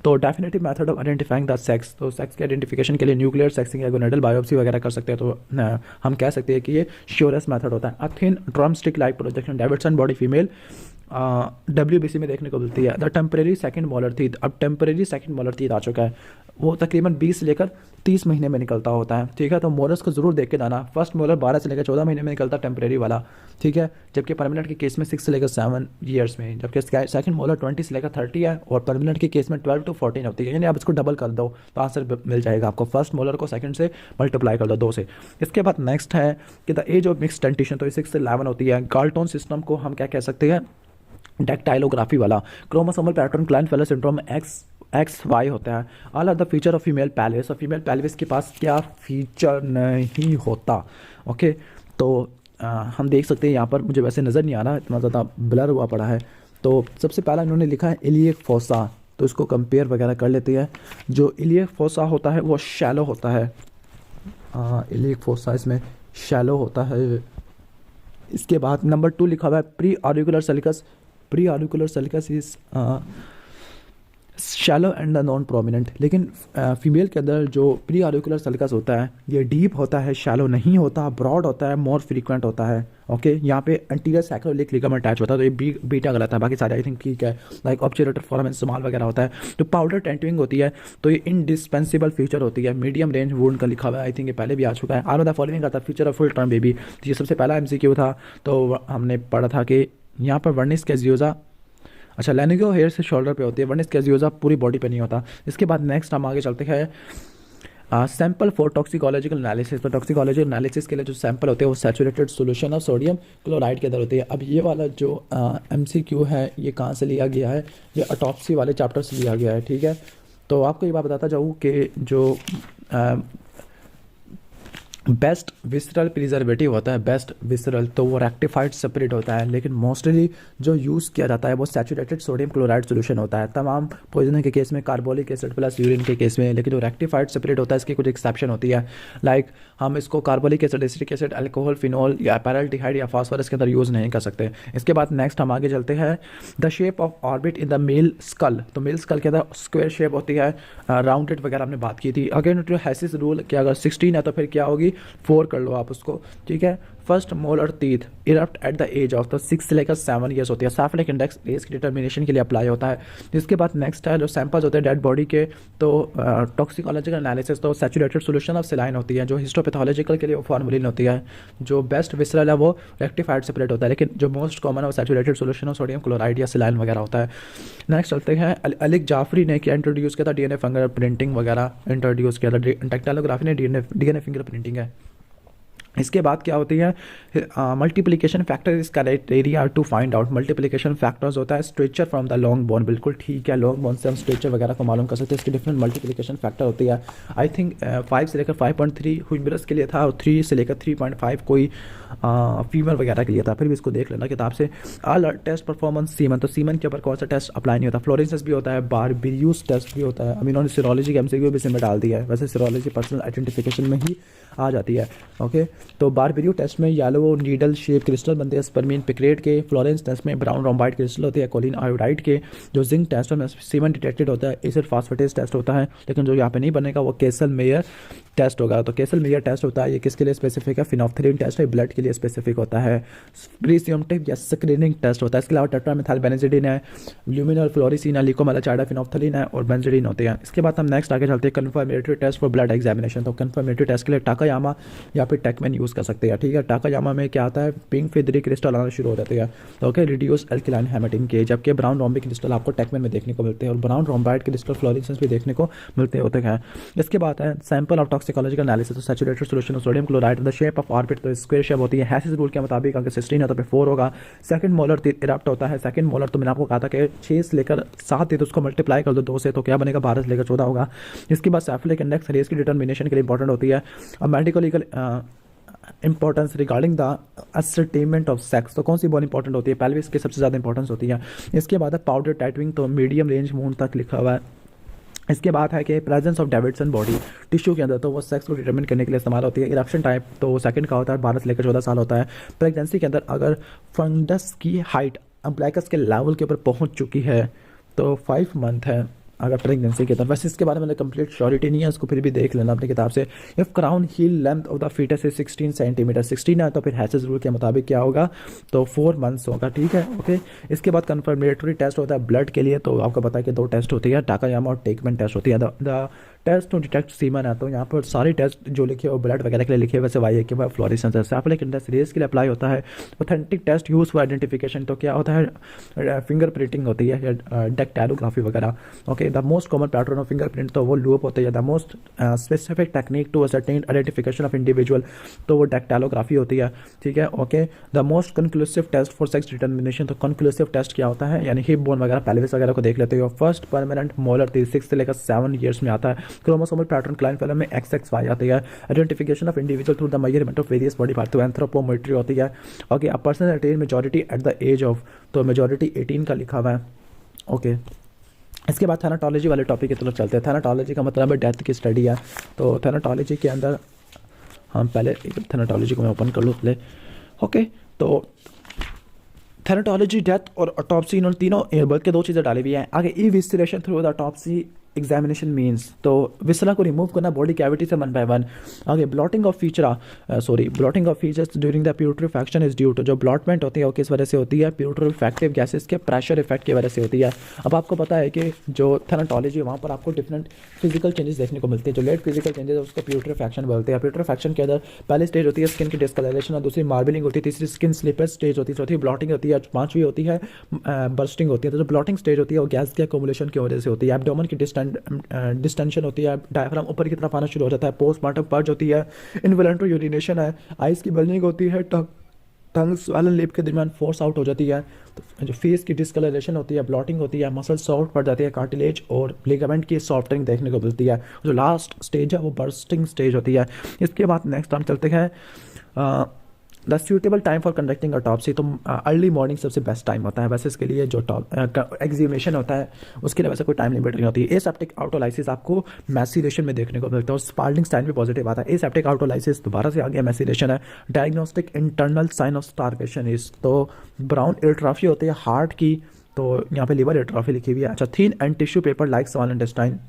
तो definitive method of identifying the sex, तो सेक्स के आइडेंटिफिकेशन के लिए न्यूक्लियर सेक्सिंग या गोनेडल बायोप्सी वगैरह कर सकते हैं, तो हम कह सकते हैं कि ये श्योरेस्ट मेथड होता है। A thin drum stick like projection, Davidson body female WBC में देखने को मिलती है। The temporary second molar teeth, अब टेम्परेरी सेकंड मोलर टीथ आ चुका है, वो तकरीबन 20 से लेकर 30 महीने में निकलता होता है, ठीक है। तो मोलर्स को जरूर देख के जाना। फर्स्ट मोलर 12 से लेकर 14 महीने में निकलता है, टेम्परेरी वाला, ठीक है। जबकि परमानेंट के केस में 6 से लेकर 7 ईयर्स में, जबकि सेकंड मोलर 20 से लेकर 30 है, और परमानेंट के केस में 12 to 14 होती है। यानी आप इसको डबल कर दो तो आंसर मिल जाएगा आपको। फर्स्ट मोलर को सेकंड से मल्टीप्लाई कर दो 2 से। इसके बाद नेक्स्ट है कि the age of mix dentition, तो 6 से 11 होती है। गाल्टोन सिस्टम को हम क्या कह सकते हैं, डेक्टाइलोग्राफी वाला। Chromosomal pattern Klinefelter syndrome XY होता है। All are the feature of female pelvis, और फीमेल पेल्विस के पास क्या फीचर नहीं होता, ओके। तो हम देख सकते हैं यहाँ पर, मुझे वैसे नज़र नहीं आ रहा, इतना ज़्यादा ब्लर हुआ पड़ा है। तो सबसे पहला इन्होंने लिखा है इलियक फोसा, तो इसको कंपेयर वगैरह कर लेते हैं। जो इलियक फोसा होता है वो शैलो होता है, इलियक फोसा इसमें शैलो होता है। इसके बाद नंबर 2 लिखा हुआ है pre auricular Seleucus. Pre auricular Seleucus is shallow and the non prominent. लेकिन फीमेल के अंदर जो प्री ऑरिकुलर सेलिकस होता है ये डीप होता है, शैलो नहीं होता, ब्रॉड होता है, मोर फ्रीक्वेंट होता है, ओके। यहाँ पे एंटीरियर सैक्रोइलिक लिगामेंट अटैच होता है, तो ये बीटा गलत है, बाकी सारे आई थिंक ठीक है। लाइक ऑब्चुलेटर फोरामेन स्मॉल वगैरह होता है। तो पाउडर टेंटविंग होती है, तो ये इंडिस्पेंसिबल फीचर होती है। मीडियम रेंज वुंड का लिखा हुआ है, आई थिंक ये पहले भी आ चुका है। आर द फॉलोइंग का था feature of full term baby, तो ये सबसे पहला MCQ था। तो हमने पढ़ा था कि यहाँ पर वर्निस कैजियोजा, अच्छा लैनिगो हेयर से शोल्डर पे होती है, वर्निस कैजियोजा पूरी बॉडी पे नहीं होता। इसके बाद नेक्स्ट हम आगे चलते हैं सैंपल फॉर टॉक्सिकोलॉजिकल एनालिसिस। तो टॉक्सिकोलॉजिकल एनालिसिस के लिए जो सैंपल होते हैं वो saturated solution of sodium chloride के अंदर होती है। अब ये वाला जो MCQ है ये कहाँ से लिया गया है, ये ऑटोप्सी वाले चैप्टर से लिया गया है, ठीक है। तो आपको ये बात बताता जाऊँ कि जो बेस्ट विसरल प्रिजर्वेटिव होता है, बेस्ट विसरल, तो वो रेक्टिफाइड सेपरेट होता है। लेकिन मोस्टली जो यूज़ किया जाता है वो सैचुरेटेड सोडियम क्लोराइड सॉल्यूशन होता है तमाम पॉइजन के केस में, कार्बोलिक एसिड प्लस यूरिन के केस में। लेकिन जो रेक्टिफाइड सेपरेट होता है इसकी कुछ एक्सेप्शन होती है, लाइक हम इसको carbolic acid, acetic acid, alcohol, phenol या पैराल्डिहाइड या फास्फोरस के अंदर यूज़ नहीं कर सकते। इसके बाद नेक्स्ट हम आगे चलते हैं the shape of orbit in the male skull. तो मेल स्कल के अंदर स्क्वायर शेप होती है, राउंडेड वगैरह हमने बात की थी। अगेन हैसिस रूल कि अगर 16 है तो फिर क्या होगी, 4 कर लो आप उसको, ठीक है। First molar teeth erupt at the age of तो 6 से लेकर 7 ईयर्स होती है। सैफलिक इंडेक्स एज की डिटर्मिनेशन के लिए अप्लाई होता है। इसके बाद नेक्स्ट है जो सैंपल्स होते हैं डेड बॉडी के, तो टॉक्सिकोलॉजिकल एनालिसिस, तो सैचुरेटेड सॉल्यूशन ऑफ सेलाइन होती है। जो हिस्टोपैथोलॉजिकल के लिए वो फॉर्मुलिन होती है। जो बेस्ट विसरल है वो रेक्टिफाइड सेपरेट होता है, लेकिन जो मोस्ट कॉमन है वो saturated solution of sodium chloride या सेलाइन वगैरह होता है। नेक्स्ट चलते हैं अलिक जाफरी ने क्या इंट्रोड्यूस किया था, DNA फिंगर प्रिंटिंग वगैरह इंट्रोड्यूस किया था। डेक्टाइलोग्राफी ने DNA फिंगर प्रिंटिंग है। इसके बाद क्या होती है multiplication factor is criteria to find out. Multiplication factors होता है stature from the long bone, बिल्कुल ठीक है। लॉन्ग बोन से हम स्ट्रेचर वगैरह को मालूम कर सकते हैं। इसकी डिफरेंट मल्टीप्लिकेशन फैक्टर होती है। आई थिंक 5 से लेकर 5.3 ह्यूमरस के लिए था, और 3 से लेकर 3.5 कोई फीमेल वगैरह के लिए था। फिर भी इसको देख लेना किताब से। ऑल टेस्ट परफॉर्मेंस सीमन, तो सीमन के ऊपर कौन सा टेस्ट अप्लाई नहीं होता। फ्लोरेंसेस भी होता है, बारबेरियस टेस्ट भी होता है। अभी इन्होंने सीरोलॉजी के MCQ भी इसमें डाल दिया है, वैसे सीरोलॉजी पर्सनल आइडेंटिफिकेशन में ही आ जाती है, ओके। तो बारबेरियो टेस्ट में येलो नीडल शेप क्रिस्टल बनते हैं स्पर्मीन पिक्रेट के। फ्लोरेंस टेस्ट में ब्राउन रोम्बाइड क्रिस्टल होती है कोलिन आयोडाइड के। जो जिंक टेस्ट में सीमन डिटेक्टेड होता है, एसिड फास्फेटेज टेस्ट होता है। लेकिन जो यहाँ पे नहीं बनेगा वो केसल मेयर टेस्ट होगा। तो केसल मेयर टेस्ट होता है, ये किसके लिए स्पेसिफिक है, फिनोफ्थलीन टेस्ट है, ब्लड के लिए स्पेसिफिक होता है। प्रीसिम्प्टिक या स्क्रीनिंग टेस्ट होता है। इसके अलावा टेट्रामेथाइलबेंजीडीन है, ल्यूमिनल फ्लोरिसिन है, लिकोमेलाचाइडा, फिनोफ्थलीन है और बेंजीडीन होते हैं। इसके बाद हम नेक्स्ट आगे चलते हैं confirmatory test for blood examination. तो कंफर्मेटरी टेस्ट के लिए टाकायामा या फिर टेकमैन यूज़ कर सकते हैं, ठीक है। टाकायामा में क्या आता है, पिंक फिदरी क्रिस्टल आना शुरू हो जाते हैं, तो ओके, रिड्यूस एल्किलाइन हेमेटिन के। जबकि ब्राउन रोम्बिक क्रिस्टल आपको टेकमैन में देखने को मिलते हैं, और ब्राउन रोम्बाइड क्रिस्टल फ्लोरेसेंस भी देखने को मिलते होते हैं। इसके बाद है sample of toxicological analysis, saturated solution of sodium chloride, the shape of orbit, तो स्क्वायर शेप होती है। हैसिस रूल के मुताबिक अगर 16 है तो फिर 4 होगा। सेकंड मोलर इरप्ट होता है। सेकंड मोलर तो मैंने आपको कहा था कि 6 से लेकर 7 है, तो उसको मल्टीप्लाई कर दो 2 से, तो क्या बनेगा, 12 से लेकर 14 होगा। इसके बाद सैफलिक इंडेक्स रेस की डिटर्मिनेशन के लिए इंपॉर्टेंट होती है। और medical importance regarding the ascertainment of sex, तो कौन सी बहुत इंपॉर्टेंट होती है, पेल्विस की सबसे ज़्यादा इंपॉर्टेंस होती है। इसके बाद है पाउडर टाइटविंग, तो मीडियम रेंज मून तक लिखा हुआ है। इसके बाद है कि presence of Davidson body tissue के अंदर, तो वो सेक्स को डिटरमिन करने के लिए इस्तेमाल होती है। इरप्शन टाइप तो सेकंड का होता है, 12 से लेकर 14 साल होता है। प्रेगनेंसी के अंदर अगर फंडस की हाइट अम्ब्लाइकस के लेवल के ऊपर पहुंच चुकी है तो 5 मंथ है अगर प्रेगनेंसी के अंदर। वैसे इसके बारे में कंप्लीट श्योरिटी नहीं है, उसको फिर भी देख लेना अपनी किताब से। If crown heel length of the foetus is 16 centimetre, 16 है तो फिर हैसेस रूल के मुताबिक क्या होगा, तो 4 मंथ्स होगा, ठीक है, ओके। इसके बाद कंफर्मेटरी टेस्ट होता है ब्लड के लिए, तो आपको पता है कि 2 टेस्ट होती है, टाकायामा और टेकमैन टेस्ट होती है। The test to detect semen है, तो यहाँ पर सारे टेस्ट जो लिखे वो ब्लड वगैरह के लिए लिखे, वैसे वाई के बाद फ्लोरेसेंस है। सैंपलिंग इंडेक्स रेस के लिए अप्लाई होता है। Authentic taste use for identification, तो क्या होता है फिंगर प्रिंटिंग होती है या डेक्टाइलोग्राफी वगैरह। Okay, the most common pattern of fingerprint, तो वो लूप होते हैं। The most specific technique to ascertain identification of individual, तो वो डेक्टाइलोग्राफी होती है, ठीक है। Okay, the most conclusive test for sex determination, तो कंक्लूसिव टेस्ट क्या होता है, यानी हिप बोन वगैरह पेल्विस वगैरह को देख लेते हो। फर्स्ट परमानेंट मोलर 6 से लेकर 7 ईयर्स में आता है। क्रोमोसोमल पैटर्न क्लाइनफेलर में XXY आती है। Identification of individual through the measurement of various body part, तो एंथ्रोपोमेट्री होती है। Okay, a person attain majority at the age of, तो मेजॉरिटी 18 का लिखा हुआ है। ओके, इसके बाद थैनाटोलॉजी वाले टॉपिक की तरफ चलते हैं। थैनाटोलॉजी का मतलब है डेथ की स्टडी है। तो थैनाटोलॉजी के अंदर हम पहले थैनाटोलॉजी को मैं ओपन कर लूँ पहले। ओके, तो थैनाटोलॉजी, डेथ और ऑटोप्सी, इन तीनों बल्कि 2 चीज़ें डाली हुई हैं। आगे evisceration through the autopsy examination means, तो विसरा को रिमूव करना बॉडी कैविटी से 1 by 1। आगे bloating of bloating of features during the putrefaction is due to, जो ब्लॉटमेंट होती है वो किस वजह से होती है, प्यूट्रीफैक्टिव गैसेस के प्रेशर इफेक्ट की वजह से होती है। अब आपको पता है कि जो थैनाटोलॉजी है वहाँ पर आपको डिफरेंट फिजिकल चेंजेस देखने को मिलते हैं। जो लेट फिजिकल चेंजेस है उसको प्यूट्रीफैक्शन बोलते हैं। प्यूट्रीफैक्शन के अंदर पहली स्टेज होती है स्किन की डिस्कलरेशन, और दूसरी मार्बलिंग होती है, तीसरी स्किन स्लिपर स्टेज होती है, चौथी ब्लॉटिंग होती है, 5वीं होती है बर्स्टिंग होती है। तो जो ब्लॉटिंग स्टेज होती है वो गैस के अकोमुलेशन की वजह से होती है। एब्डोमेन की डिस्टेंशन होती है, डायफ्राम ऊपर की तरफ आना शुरू हो जाता है। पोस्टमार्टम पर्ज होती है, इनवॉलंटरी यूरिनेशन है, आइज की बर्निंग होती है, टंग स्वेलन लिप के दरमियान फोर्स आउट हो जाती है। तो जो फेस की डिस्कलरेशन होती है, ब्लॉटिंग होती है, मसल सॉफ्ट पड़ जाती है, कार्टिलेज और लिगामेंट की सॉफ्टनिंग देखने को मिलती है। जो लास्ट स्टेज है वो बर्स्टिंग स्टेज होती है। इसके बाद नेक्स्ट हम चलते हैं the suitable time for conducting autopsy, तो अर्ली मॉर्निंग सबसे बेस्ट टाइम होता है वैसे इसके लिए। जो एग्जीमेशन होता है उसके लिए वैसे कोई टाइम लिमिट नहीं होती है। एसेप्टिक आउटोलाइसिस आपको मैसिलेशन में देखने को मिलता है, और स्पाल्डिंग साइन भी पॉजिटिव आता है। एसेप्टिक आउटोलाइसिस दोबारा से आ गया, मैसिलेशन है। Diagnostic internal sign of starvation is, तो ब्राउन एट्राफी होती है हार्ट की, तो यहाँ पे लिवर एट्रॉफी लिखी हुई है। अच्छा, थीन and tissue paper like small intestine,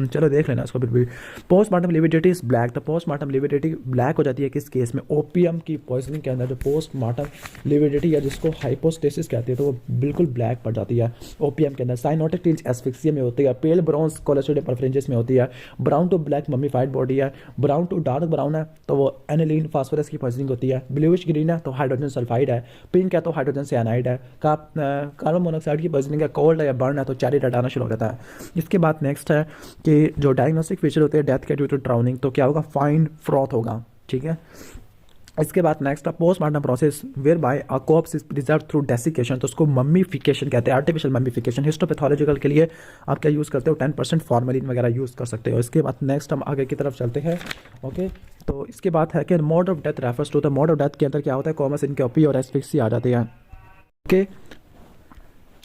चलो देख लेना इसको फिर भी। पोस्टमार्टम लिविडिटी इज ब्लैक, तो पोस्टमार्टम लिविडिटी ब्लैक हो जाती है किस केस में, ओपीएम की पॉइजनिंग के अंदर जो पोस्टमार्टम लिविडिटी है जिसको हाइपोस्टेसिस कहते हैं, तो वो बिल्कुल ब्लैक पड़ जाती है ओपीएम के अंदर। साइनोटिक टिंज एस्फिक्सिया में होती है। पेल ब्राउन कोलेस्ट्रोडियम परफ्रेंजिस में होती है। ब्राउन टू ब्लैक मम्मीफाइड बॉडी है। ब्राउन टू डार्क ब्राउन है तो वो एनिलीन फास्फोरस की पॉइजनिंग होती है। ब्लूइश ग्रीन है तो हाइड्रोजन सल्फाइड है। पिंक है तो हाइड्रोजन साइनाइड है। कार्बन मोनोक्साइड की पॉइजनिंग है, कोल्ड है या बर्न है तो चेरी रेड आना शुरू हो जाता है। इसके बाद नेक्स्ट है कि जो डायग्नोस्टिक फीचर होते हैं डेथ के ड्यू टू ड्राउनिंग, तो क्या होगा, फाइन फ्रॉथ होगा, ठीक है। इसके बाद नेक्स्ट है postmortem process where by a corpse is preserve through desiccation, तो उसको मम्मीफिकेशन कहते हैं, आर्टिफिशियल मम्मीफिकेशन। हिस्टोपैथोलॉजिकल के लिए आप क्या यूज़ करते हो, 10% फॉर्मेलिन वगैरह यूज़ कर सकते हो। इसके बाद नेक्स्ट हम आगे की तरफ चलते हैं। ओके, तो इसके बाद है कि mode of death refers to the mode of death के अंदर क्या होता है, कॉमा सिनकोपी और एस्फिक्सिया आ जाती है। ओके,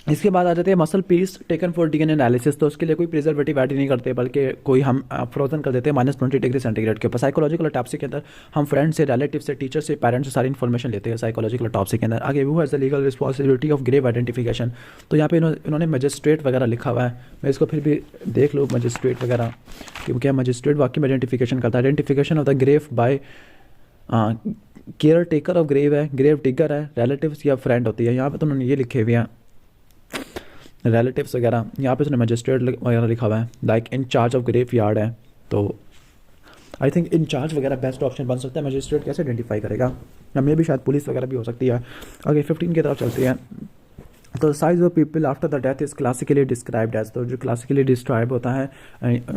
इसके बाद आ जाते हैं muscle piece taken for DNA analysis, तो उसके लिए कोई प्रिजर्वेटिव ऐड नहीं करते बल्कि कोई हम फ्रोजन कर देते हैं -20 डिग्री सेंटीग्रेड के ऊपर। साइकोलॉजिकल ऑटोप्सी के अंदर हम फ्रेंड से, रिलेटिव से, टीचर से, पेरेंट्स से सारी इन्फॉर्मेशन लेते हैं साइकोलॉजिकल ऑटोप्सी के अंदर। आगे वो has the legal responsibility of grave identification, तो यहाँ पे इन्होंने मजिस्ट्रेट वगैरह लिखा हुआ है, मैं इसको फिर भी देख लूँ मजिस्ट्रेट वगैरह, क्योंकि मजिस्ट्रेट वाकई में आइडेंटिफिकेशन करता है। Identification of the grave by care taker of grave है, ग्रेव टिगर है, रिलेटिव्स या फ्रेंड होती है। यहाँ पे तो उन्होंने ये लिखे हुए हैं रिलेटिव्स वगैरह, यहाँ पे उसने मजिस्ट्रेट वगैरह लिखा हुआ है, like in charge of grave yard है, तो आई थिंक इन चार्ज वगैरह बेस्ट ऑप्शन बन सकता है। मजिस्ट्रेट कैसे आइडेंटिफाई करेगा, या मे भी शायद पुलिस वगैरह भी हो सकती है। आगे 15 की तरफ चलते हैं। तो size of people after the death is classically described as, तो जो क्लासिकली डिस्क्राइब होता है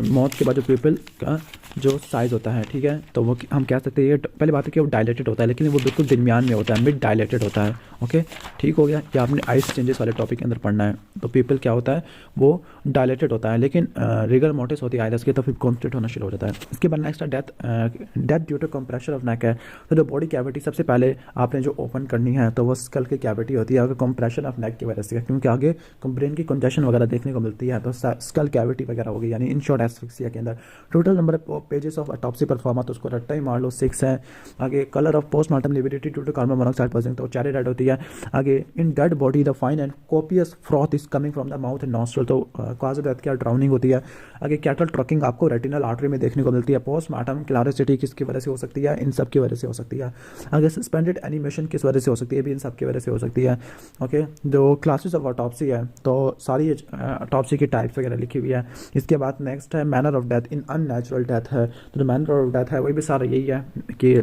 मौत के बाद जो पीपल का जो साइज़ होता है, ठीक है, तो वो हम कह सकते हैं, पहले बात है कि वो डायलेटेड होता है, लेकिन वो बिल्कुल दरमियान में होता है, मिड डायलेटेड होता है। ओके, ठीक हो गया, या आपने आइस चेंजेस वाले टॉपिक के अंदर पढ़ना है। तो पीपल क्या होता है, वो डायलेटेड होता है, लेकिन रिगर मोटिस होती है आइरस की, तो फिर कॉन्स्टेंट होना शुरू हो जाता है। इसके बाद next death due to compression of neck है, तो जो बॉडी कैविटी सबसे पहले आपने जो ओपन करनी है तो वो स्कल की कैविटी होती है, अगर कंप्रेशन ऑफ नेक की वजह से, क्योंकि आगे ब्रेन की कंजेशन वगैरह देखने को मिलती है, तो स्कल कैविटी वगैरह होगी, यानी इन शॉर्ट एस्फिक्सिया के अंदर। Total number of pages of autopsy performa, तो उसको रट्टा ही मार लो 6 है। आगे colour of postmortem lividity due to carbon monoxide person, तो चेरी रेड होती है। आगे in dead body the fine and copious froth is coming from the mouth and nostril, तो कॉज ऑफ डेथ क्या ड्राउनिंग होती है। आगे कैटल ट्रकिंग आपको रेटिनल आर्टरी में देखने को मिलती है। पोस्टमार्टम क्लैरिसिटी किसकी वजह से हो सकती है, इन सब की वजह से हो सकती है। आगे सस्पेंडेड एनिमेशन किस वजह से हो सकती है, भी इन सब की वजह से हो सकती है। ओके, जो क्लासेस ऑफ ऑटोप्सी है तो सारी ऑटोप्सी की टाइप्स वगैरह लिखी हुई है। इसके बाद नेक्स्ट है manner of death in unnatural death है, तो जो मैनर ऑफ डेथ है वही भी सारा यही है कि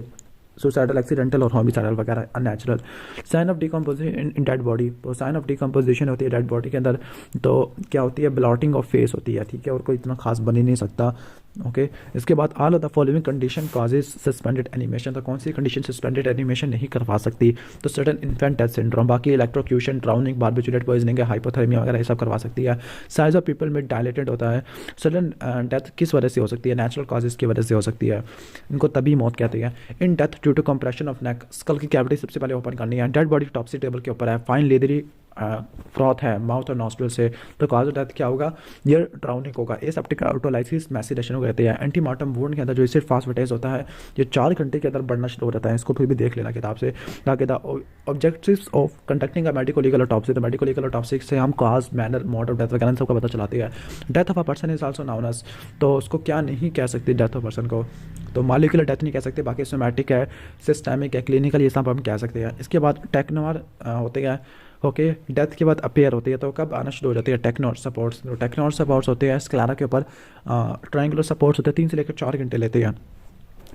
सुसाइडल, एक्सीडेंटल और होमिसाइडल वगैरह unnatural. Sign of decomposition in dead body, तो साइन ऑफ डिकम्पोजिशन होती है डेड बॉडी के अंदर, तो क्या होती है, ब्लॉटिंग ऑफ फेस होती है, ठीक है, और कोई इतना खास बन ही नहीं सकता। ओके, इसके बाद all of the following condition causes suspended animation, तो कौन सी कंडीशन सस्पेंडेड एनिमेशन नहीं करवा सकती, तो सडन इन्फेंट डेथ सिंड्रोम, बाकी electrocution, drowning, barbiturate poisoning, hypothermia वगैरह ये सब करवा सकती है। साइज ऑफ पीपल में डायलेटेड होता है। सडन डेथ किस वजह से हो सकती है, नेचुरल कॉजेज की वजह से हो सकती है, इनको तभी मौत कहते हैं। In death due to compression of neck, skull की कैविटी सबसे पहले ओपन करनी है। डेड बॉडी टॉपसी टेबल के ऊपर है, फाइन लेदरी फ्रॉथ है माउथ और नॉस्ट्रल से, तो कॉज ऑफ डेथ क्या होगा, ये ड्राउनिंग होगा। एसेप्टिक ऑटोलाइसिस मैसिडेशन को कहते हैं। एंटीमार्टम वुंड के अंदर जो एसिड फास्फेटेज होता है ये 4 घंटे के अंदर बढ़ना शुरू हो जाता है, इसको फिर भी देख लेना किताब से। ताकि the objectives of conducting a medico legal autopsy, तो मेडिको लीगल ऑटोप्सी से हम cause, manner, mode of death वगैरह सबका पता चलाती है। Death of a person is also known as, तो उसको क्या नहीं कह सकते डेथ ऑफ पर्सन को, तो मॉलिक्यूलर डेथ नहीं कह सकते, बाकी सोमैटिक है, सिस्टेमिक है, क्लिनिकल, ये सब हम कह सकते हैं। इसके बाद टेक्नोर होते हैं। ओके, डेथ के बाद अपेयर होती है, तो कब आना शुरू हो जाती है, टेक्नोर सपोर्ट्स, तो टेक्नोर सपोर्ट्स होते हैं स्क्लेरा के ऊपर, ट्रायंगुलर सपोर्ट्स होते हैं, 3 से लेकर 4 घंटे लेते हैं।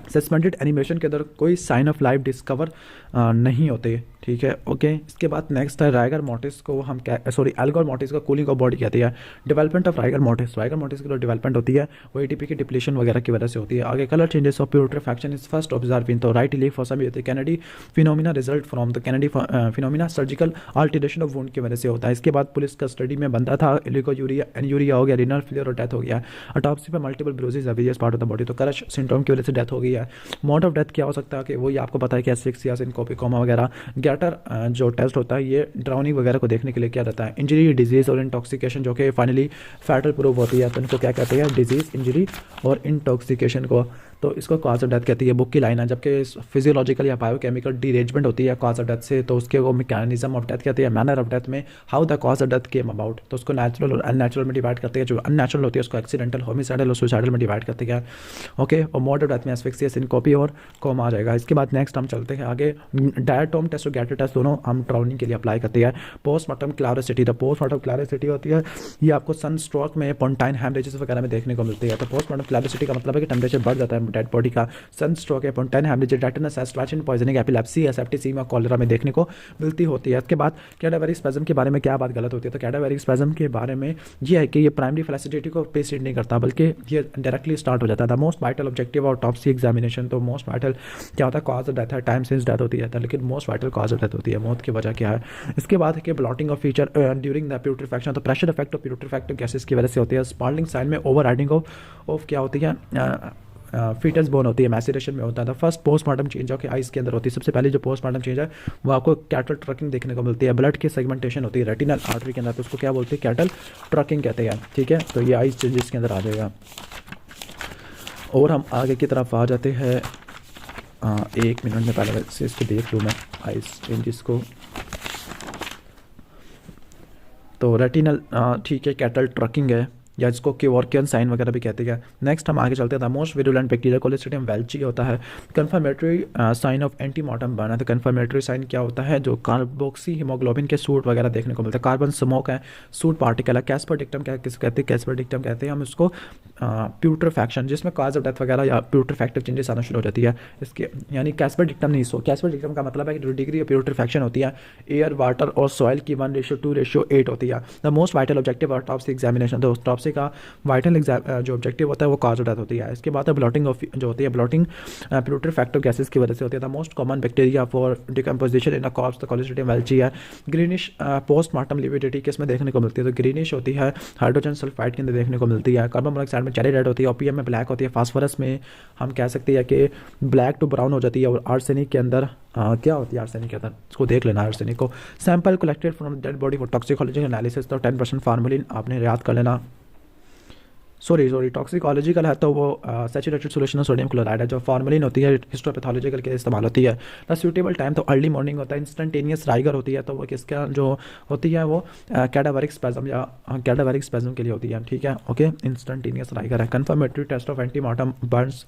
सस्पेंडेड एनिमेशन के अंदर कोई साइन ऑफ लाइफ डिस्कवर नहीं होते, ठीक है। ओके, इसके बाद नेक्स्ट है राइगर मोटिस को हम एल्गोर मोटिस का कूलिंग ऑफ बॉडी कहते हैं। डेवलपमेंट ऑफ राइगर मोटिस की जो डेवलपमेंट होती है वो एटीपी की डिप्लीशन वगैरह की वजह से होती है। आगे colour changes of putrefaction is first observe in, तो राइट लीफ फॉसा भी होती है। Kennedy phenomena result from the Kennedy phenomena surgical alteration of wound की वजह से होता है। इसके बाद पुलिस कस्टडी में बंदा था, इलिकोयूरिया एनयूरिया हो गया, रिनल फेलियर और डेथ हो गया। ऑटोप्सी पे मल्टीपल ब्रूजेस है various part of the body, तो करश सिंड्रोम की वजह से डेथ हो गई है। मोड ऑफ डेथ क्या हो सकता है कि वही आपको पता है कि एस्फिक्सिया, सिनकोप, कोमा वगैरह। गैटर जो टेस्ट होता है ये ड्राउनिंग वगैरह को देखने के लिए क्या रहता है, इंजरी, डिजीज और इंटॉक्सिकेशन, जो कि फाइनली फैटल प्रूव होती है, तो इनको क्या कहते हैं, डिजीज, इंजरी और इंटॉक्सिकेशन को, तो इसको कॉज ऑफ डेथ कहती है। बुक की लाइन है, जबकि फिजियोलॉजिकल या बायोकेमिकल डिरेंजमेंट होती है कॉज ऑफ डेथ से, तो उसके वो मैकेनिज्म ऑफ डेथ कहती है। मैनर ऑफ डेथ में how the cause of death came about, तो उसको नेचुरल और अननेचुरल में डिवाइड करते हैं। जो अननेचुरल होती है उसको एक्सीडेंटल, होमिसाइडल और सुसाइडल में डिवाइड करते हैं। ओके, और मोड ऑफ डेथ में एस्फिक्सिया, सिनकोपी और कोमा आ जाएगा। इसके बाद नेक्स्ट हम चलते हैं आगे, डायटोम टेस्ट और गैटर टेस्ट दोनों हम ड्राउनिंग के लिए अप्लाई करते हैं। पोस्टमार्टम क्लैरिसिटी, तो पोस्टमार्टम क्लैरिसिटी होती है ये आपको सन स्ट्रोक में, पोंटाइन हेमरेजेस वगैरह में देखने को मिलती है। तो पोस्टमार्टम क्लैरिसिटी का मतलब है कि टेम्परेचर बढ़ जाता है डेड बॉडी का। सन स्ट्रोक है, pontine haemorrhage, tetanus, strychnine poisoning, epilepsy, septicaemia, cholera में देखने को मिलती होती है। इसके बाद कैडावेरिक स्पैज़म के बारे में क्या बात गलत होती है, तो कैडावेरिक स्पैज़म के बारे में ये है कि ये प्राइमरी फेलिसिटी को प्रीसीड नहीं करता, बल्कि ये डायरेक्टली स्टार्ट हो जाता है। द मोस्ट वाइटल ऑब्जेक्टिव और ऑटोप्सी एग्जामिनेशन, तो मोस्ट वाइटल क्या होता है, कॉज ऑफ डेथ है, टाइम सिंस डेथ होती है, लेकिन most vital cause of death होती है, मौत की वजह क्या है। इसके बाद है कि bloating of feature during the putrefaction, तो pressure effect of putrefactive gases की वजह से होती है। स्पार्लिंग साइन में ओवर राइडिंग ऑफ क्या होती है, फीटस बोन होती है, मैसिडेशन में होता है। फर्स्ट पोस्टमार्टम चेंज जो कि आइस के अंदर होती है, सबसे पहले जो पोस्टमार्टम चेंज है वो आपको कैटल ट्रकिंग देखने को मिलती है। ब्लड की सेगमेंटेशन होती है रेटिनल आर्टरी के अंदर, तो उसको क्या बोलते हैं, कैटल ट्रकिंग कहते हैं, ठीक है। तो ये आइस चेंजेस के अंदर आ जाएगा। और हम आगे की तरफ आ जाते हैं, 1 मिनट में पहले से इसको देख लूँ मैं आइस चेंजेस को। तो रेटिनल ठीक है, कैटल ट्रकिंग है, या इसको केवॉर्कियन साइन वगैरह भी कहते हैं। नेक्स्ट हम आगे चलते हैं, most virulent bacteria Clostridium welchii होता है। Confirmatory sign of antemortem burn है, तो कन्फर्मेटरी साइन क्या होता है, जो कार्बोक्सी हीमोग्लोबिन के सूट वगैरह देखने को मिलता है। कार्बन स्मोक है, सूट पार्टिकल है। कैस्पर डिक्टम क्या किस कहते हैं, कैस्पर डिक्टम कहते हैं हम इसको प्यूट्रिफैक्शन, जिसमें कॉज ऑफ डेथ वगैरह या प्यूट्रिफैक्टिव चेंजेस आना शुरू हो जाती है इसके, यानी कैस्पर डिक्टम नहीं। सो कैस्पर डिक्टम का मतलब है कि जो डिग्री ऑफ प्यूट्रिफैक्शन होती है एयर, वाटर और सॉइल की 1:2:8 होती है। The most vital objective autopsy examination, तो ऑटोप्सी का वाइटल जो ऑब्जेक्टिव होता है वो कॉज ऑफ डेथ होती है। इसके बाद ब्लॉटिंग ऑफ जो होती है, ब्लॉटिंग प्यूट्रिफैक्टिव गैसेस की वजह से होती है। The most common bacteria for decomposition in a corpse, the Clostridium welchii है। ग्रीनिश पोस्टमार्टम लिविडिटी किसमें देखने को मिलती है, तो ग्रीनिश होती है, हाइड्रोजन सल्फाइड के अंदर देखने को मिलती है। कार्बन मोनोऑक्साइड में चेरी रेड होती है, ओपीएम में ब्लैक होती है, फास्फोरस में हम कह सकते हैं कि ब्लैक टू ब्राउन हो जाती है, और आर्सेनिक के अंदर क्या होती है, आर्सेनिक के अंदर इसको देख लेना आर्सेनिक को। Sample collected from dead body for toxicology analysis, तो 10% फार्मलिन आपने याद कर लेना। सॉरी टॉक्सिकोलॉजिकल है तो वो saturated solution of sodium chloride है, जो फॉर्मलिन होती है हिस्टोपैथोलॉजिकल के लिए इस्तेमाल होती है। द सूटेबल टाइम तो अर्ली मॉर्निंग होता है। इंस्टेंटेनियस राइगर होती है तो वो किसका जो होती है वो कैडावरिक स्पैज्म या कैडावरिक स्पैज्म के लिए होती है, ठीक है, ओके। इंस्टेंटेनियस राइगर है। Confirmatory test of antemortem burns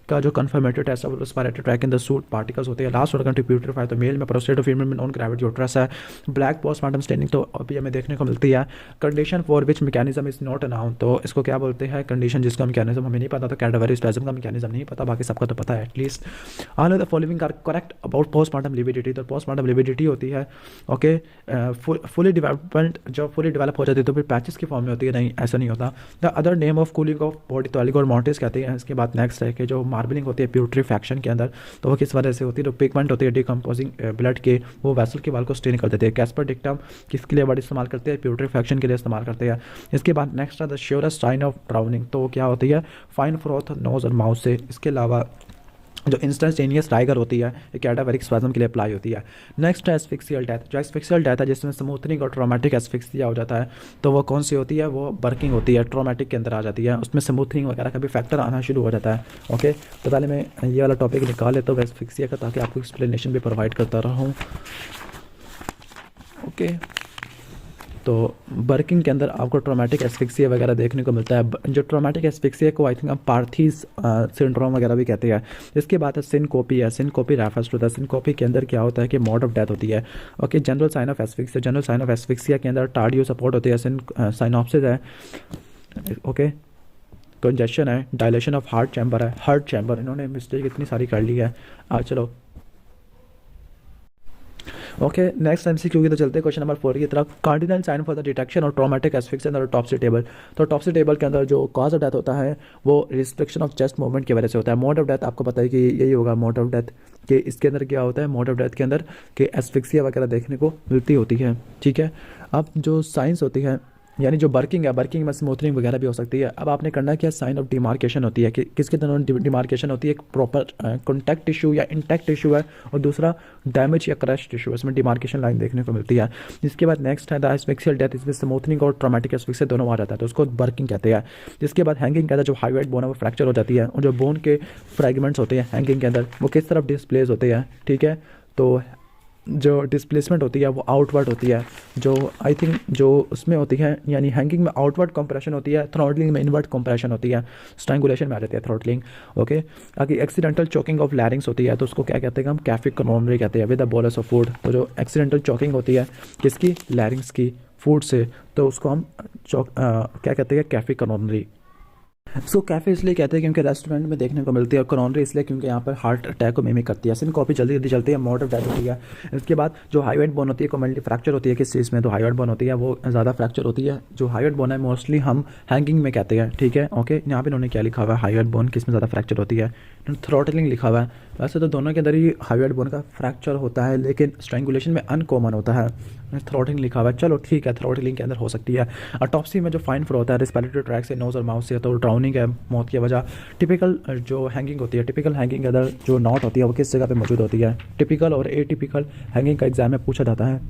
का जो confirmatory test of respiratory tract in the soot particles होते हैं। लास्ट ऑर्गन टू प्यूरिफाई तो मेल में प्रोस्टेट, फीमेल में नॉन ग्रेविड यूट्रस है। ब्लैक पोस्टमार्टम स्टेनिंग तो अभी हमें देखने को मिलती है। Condition for which mechanism is not announce, तो इसको क्या बोलते हैं कंडीशन जिसका मैकेनिज्म हमें नहीं पता, तो कैडावरी स्पैज्म का मैकेनिज्म नहीं पता, बाकी सबका तो पता है at least. All of the following are correct about postmortem lividity, तो पोस्टमार्टम लिविडिटी होती है, ओके। फुली डेवलपमेंट जब फुली डेवलप हो जाती है तो फिर पैचेस की फॉर्म में होती है, नहीं ऐसा नहीं होता। The other name of cooling of body तो एलिगोर मॉर्टिस कहते हैं। इसके बाद नेक्स्ट है कि जो मार्बलिंग होती है प्यूट्रीफैक्शन के अंदर, तो वो किस वजह से होती है, तो पिगमेंट होती है डिकम्पोजिंग ब्लड के, वो वेसल के वाल को स्टेन कर देते हैं। कैस्पर डिक्टम किसके लिए वर्ड इस्तेमाल करते हैं, प्यूट्रीफैक्शन के लिए इस्तेमाल करते हैं। इसके बाद नेक्स्ट है the surest sign of drowning, तो वो क्या होती है, फाइन फ्रोथ नोज और माउथ से। इसके अलावा जो इंस्टेंटेनियस राइगर होती है ये कैडावरिक स्पैज्म के लिए अप्लाई होती है। नेक्स्ट है एस्फिक्सियल डेथ, जो एस्फिक्सियल डेथ है जिसमें स्मूथनिंग और ट्रॉमेटिक एस्फिक्सिया हो जाता है, तो वो कौन सी होती है, वो बर्किंग होती है, ट्रॉमेटिक के अंदर आ जाती है, उसमें स्मूथनिंग वगैरह का भी फैक्टर आना शुरू हो जाता है, ओके। तो पहले मैं ये वाला टॉपिक निकाल लेता हूँ एस्फिक्सिया का, ताकि आपको एक्सप्लेनेशन भी प्रोवाइड करता रहूँ, ओके। तो बर्किंग के अंदर आपको ट्रॉमेटिक एस्फिक्सिया वगैरह देखने को मिलता है। जो ट्रॉमेटिक एस्फिक्सिया को आई थिंक हम पार्थीज सिंड्रोम वगैरह भी कहते हैं। इसके बाद है सिनकोपी है। सिनकोपी रेफर्स टू द सिनकोपी के अंदर क्या होता है कि मोड ऑफ डेथ होती है, okay. General sign of asphyxia, general sign of asphyxia के अंदर कार्डियो सपोर्ट होती है, साइनॉप्सिस है, ओके। कंजेशन है, डायलेशन ऑफ हार्ट चैम्बर है, हार्ट चैम्बर, इन्होंने मिस्टेक इतनी सारी कर ली है। चलो ओके, नेक्स्ट एमसीक्यू की तो चलते हैं क्वेश्चन नंबर 4 की तरफ। Cardinal sign for the detection और ट्रॉमेटिक एस्फिक्सिया अंदर टॉप्सी टेबल, तो टॉप्सी टेबल के अंदर जो कॉज ऑफ डेथ होता है वो रिस्ट्रिक्शन ऑफ चेस्ट मूवमेंट की वजह से होता है। मोड ऑफ डेथ आपको पता है कि यही होगा मोड ऑफ डेथ, कि इसके अंदर क्या होता है, मोड ऑफ डेथ के अंदर कि एस्फिक्सिया वगैरह देखने को मिलती होती है, ठीक है। अब जो साइंस होती है यानी जो बर्किंग है, बर्किंग में स्मूथनिंग वगैरह भी हो सकती है। अब आपने करना है क्या, साइन ऑफ डिमार्केशन होती है कि किसके दोनों डिमार्केशन होती है, एक प्रॉपर कॉन्टैक्ट टिश्यू या इंटैक्ट टिश्यू है और दूसरा डैमेज या क्रश टिश्यू है, इसमें डिमार्केशन लाइन देखने को मिलती है। इसके बाद नेक्स्ट है द एस्फिक्सियल डेथ, इसमें स्मूथनिंग और ट्रॉमेटिक एस्फिक्सिया दोनों आ जाता है, तो उसको बर्किंग कहते हैं। जिसके बाद हैंगिंग कहता है, जो हाईवेट बोन है वो फ्रैक्चर हो जाती है और जो बोन के फ्रेगमेंट्स होते हैं हैंगिंग के अंदर वो किस तरफ डिस्प्लेस होते हैं, ठीक है। तो जो डिस्प्लेसमेंट होती है वो आउटवर्ड होती है, जो आई थिंक जो उसमें होती है यानी हैंगिंग में आउटवर्ड कंप्रेशन होती है, थ्रॉटलिंग में इनवर्ड कंप्रेशन होती है, स्ट्रैंगुलेशन में आ जाती है थ्रॉटलिंग, ओके। आगे एक्सीडेंटल चोकिंग ऑफ लैरिंग्स होती है, तो उसको क्या कहते हैं हम, कैफिक करोनरी कहते हैं with the bolus of food. तो जो एक्सीडेंटल चोकिंग होती है किसकी, लैरिंग्स की, फूड से, तो उसको हम क्या कहते हैं, कैफिक करोनरी। इसको कैफे इसलिए कहते हैं क्योंकि रेस्टोरेंट में देखने को मिलती है, और करोनरी इसलिए क्योंकि यहाँ पर हार्ट अटैक को मिमिक करती है। सिनकोपी जल्दी जल्दी चलती है, मोड ऑफ डेथ होती है। इसके बाद जो हाईवेट बोन होती है कॉमनली फ्रैक्चर होती है किस चीज़ में, तो हाईवेट बोन होती है वो ज़्यादा फ्रैक्चर होती है। जो हाईवेट बोन है मोस्टली हम हैंगिंग में कहते हैं, ठीक है, ओके। यहाँ पे इन्होंने क्या लिखा हुआ है, हाईवेट बोन किस में ज़्यादा फ्रैक्चर होती है, थ्रॉटलिंग लिखा हुआ है। वैसे तो दोनों के अंदर ही हाईवेट बोन का फ्रैक्चर होता है, लेकिन स्ट्रैंगुलेशन में अनकॉमन होता है, थ्रॉटलिंग लिखा हुआ है, चलो ठीक है, थ्रॉटलिंग के अंदर हो सकती है। ऑटोप्सी में जो फाइन फ्लो होता है रेस्पिरेटरी ट्रैक से, नोज और माउथ से, तो ड्राउनिंग है मौत की वजह। टिपिकल जो हैंगिंग होती है, टिपिकल हैंगिंग के अंदर जो नॉट होती है वो किस जगह पे मौजूद होती है, टिपिकल और एटिपिकल हैंगिंग का एग्जाम में पूछा जाता है,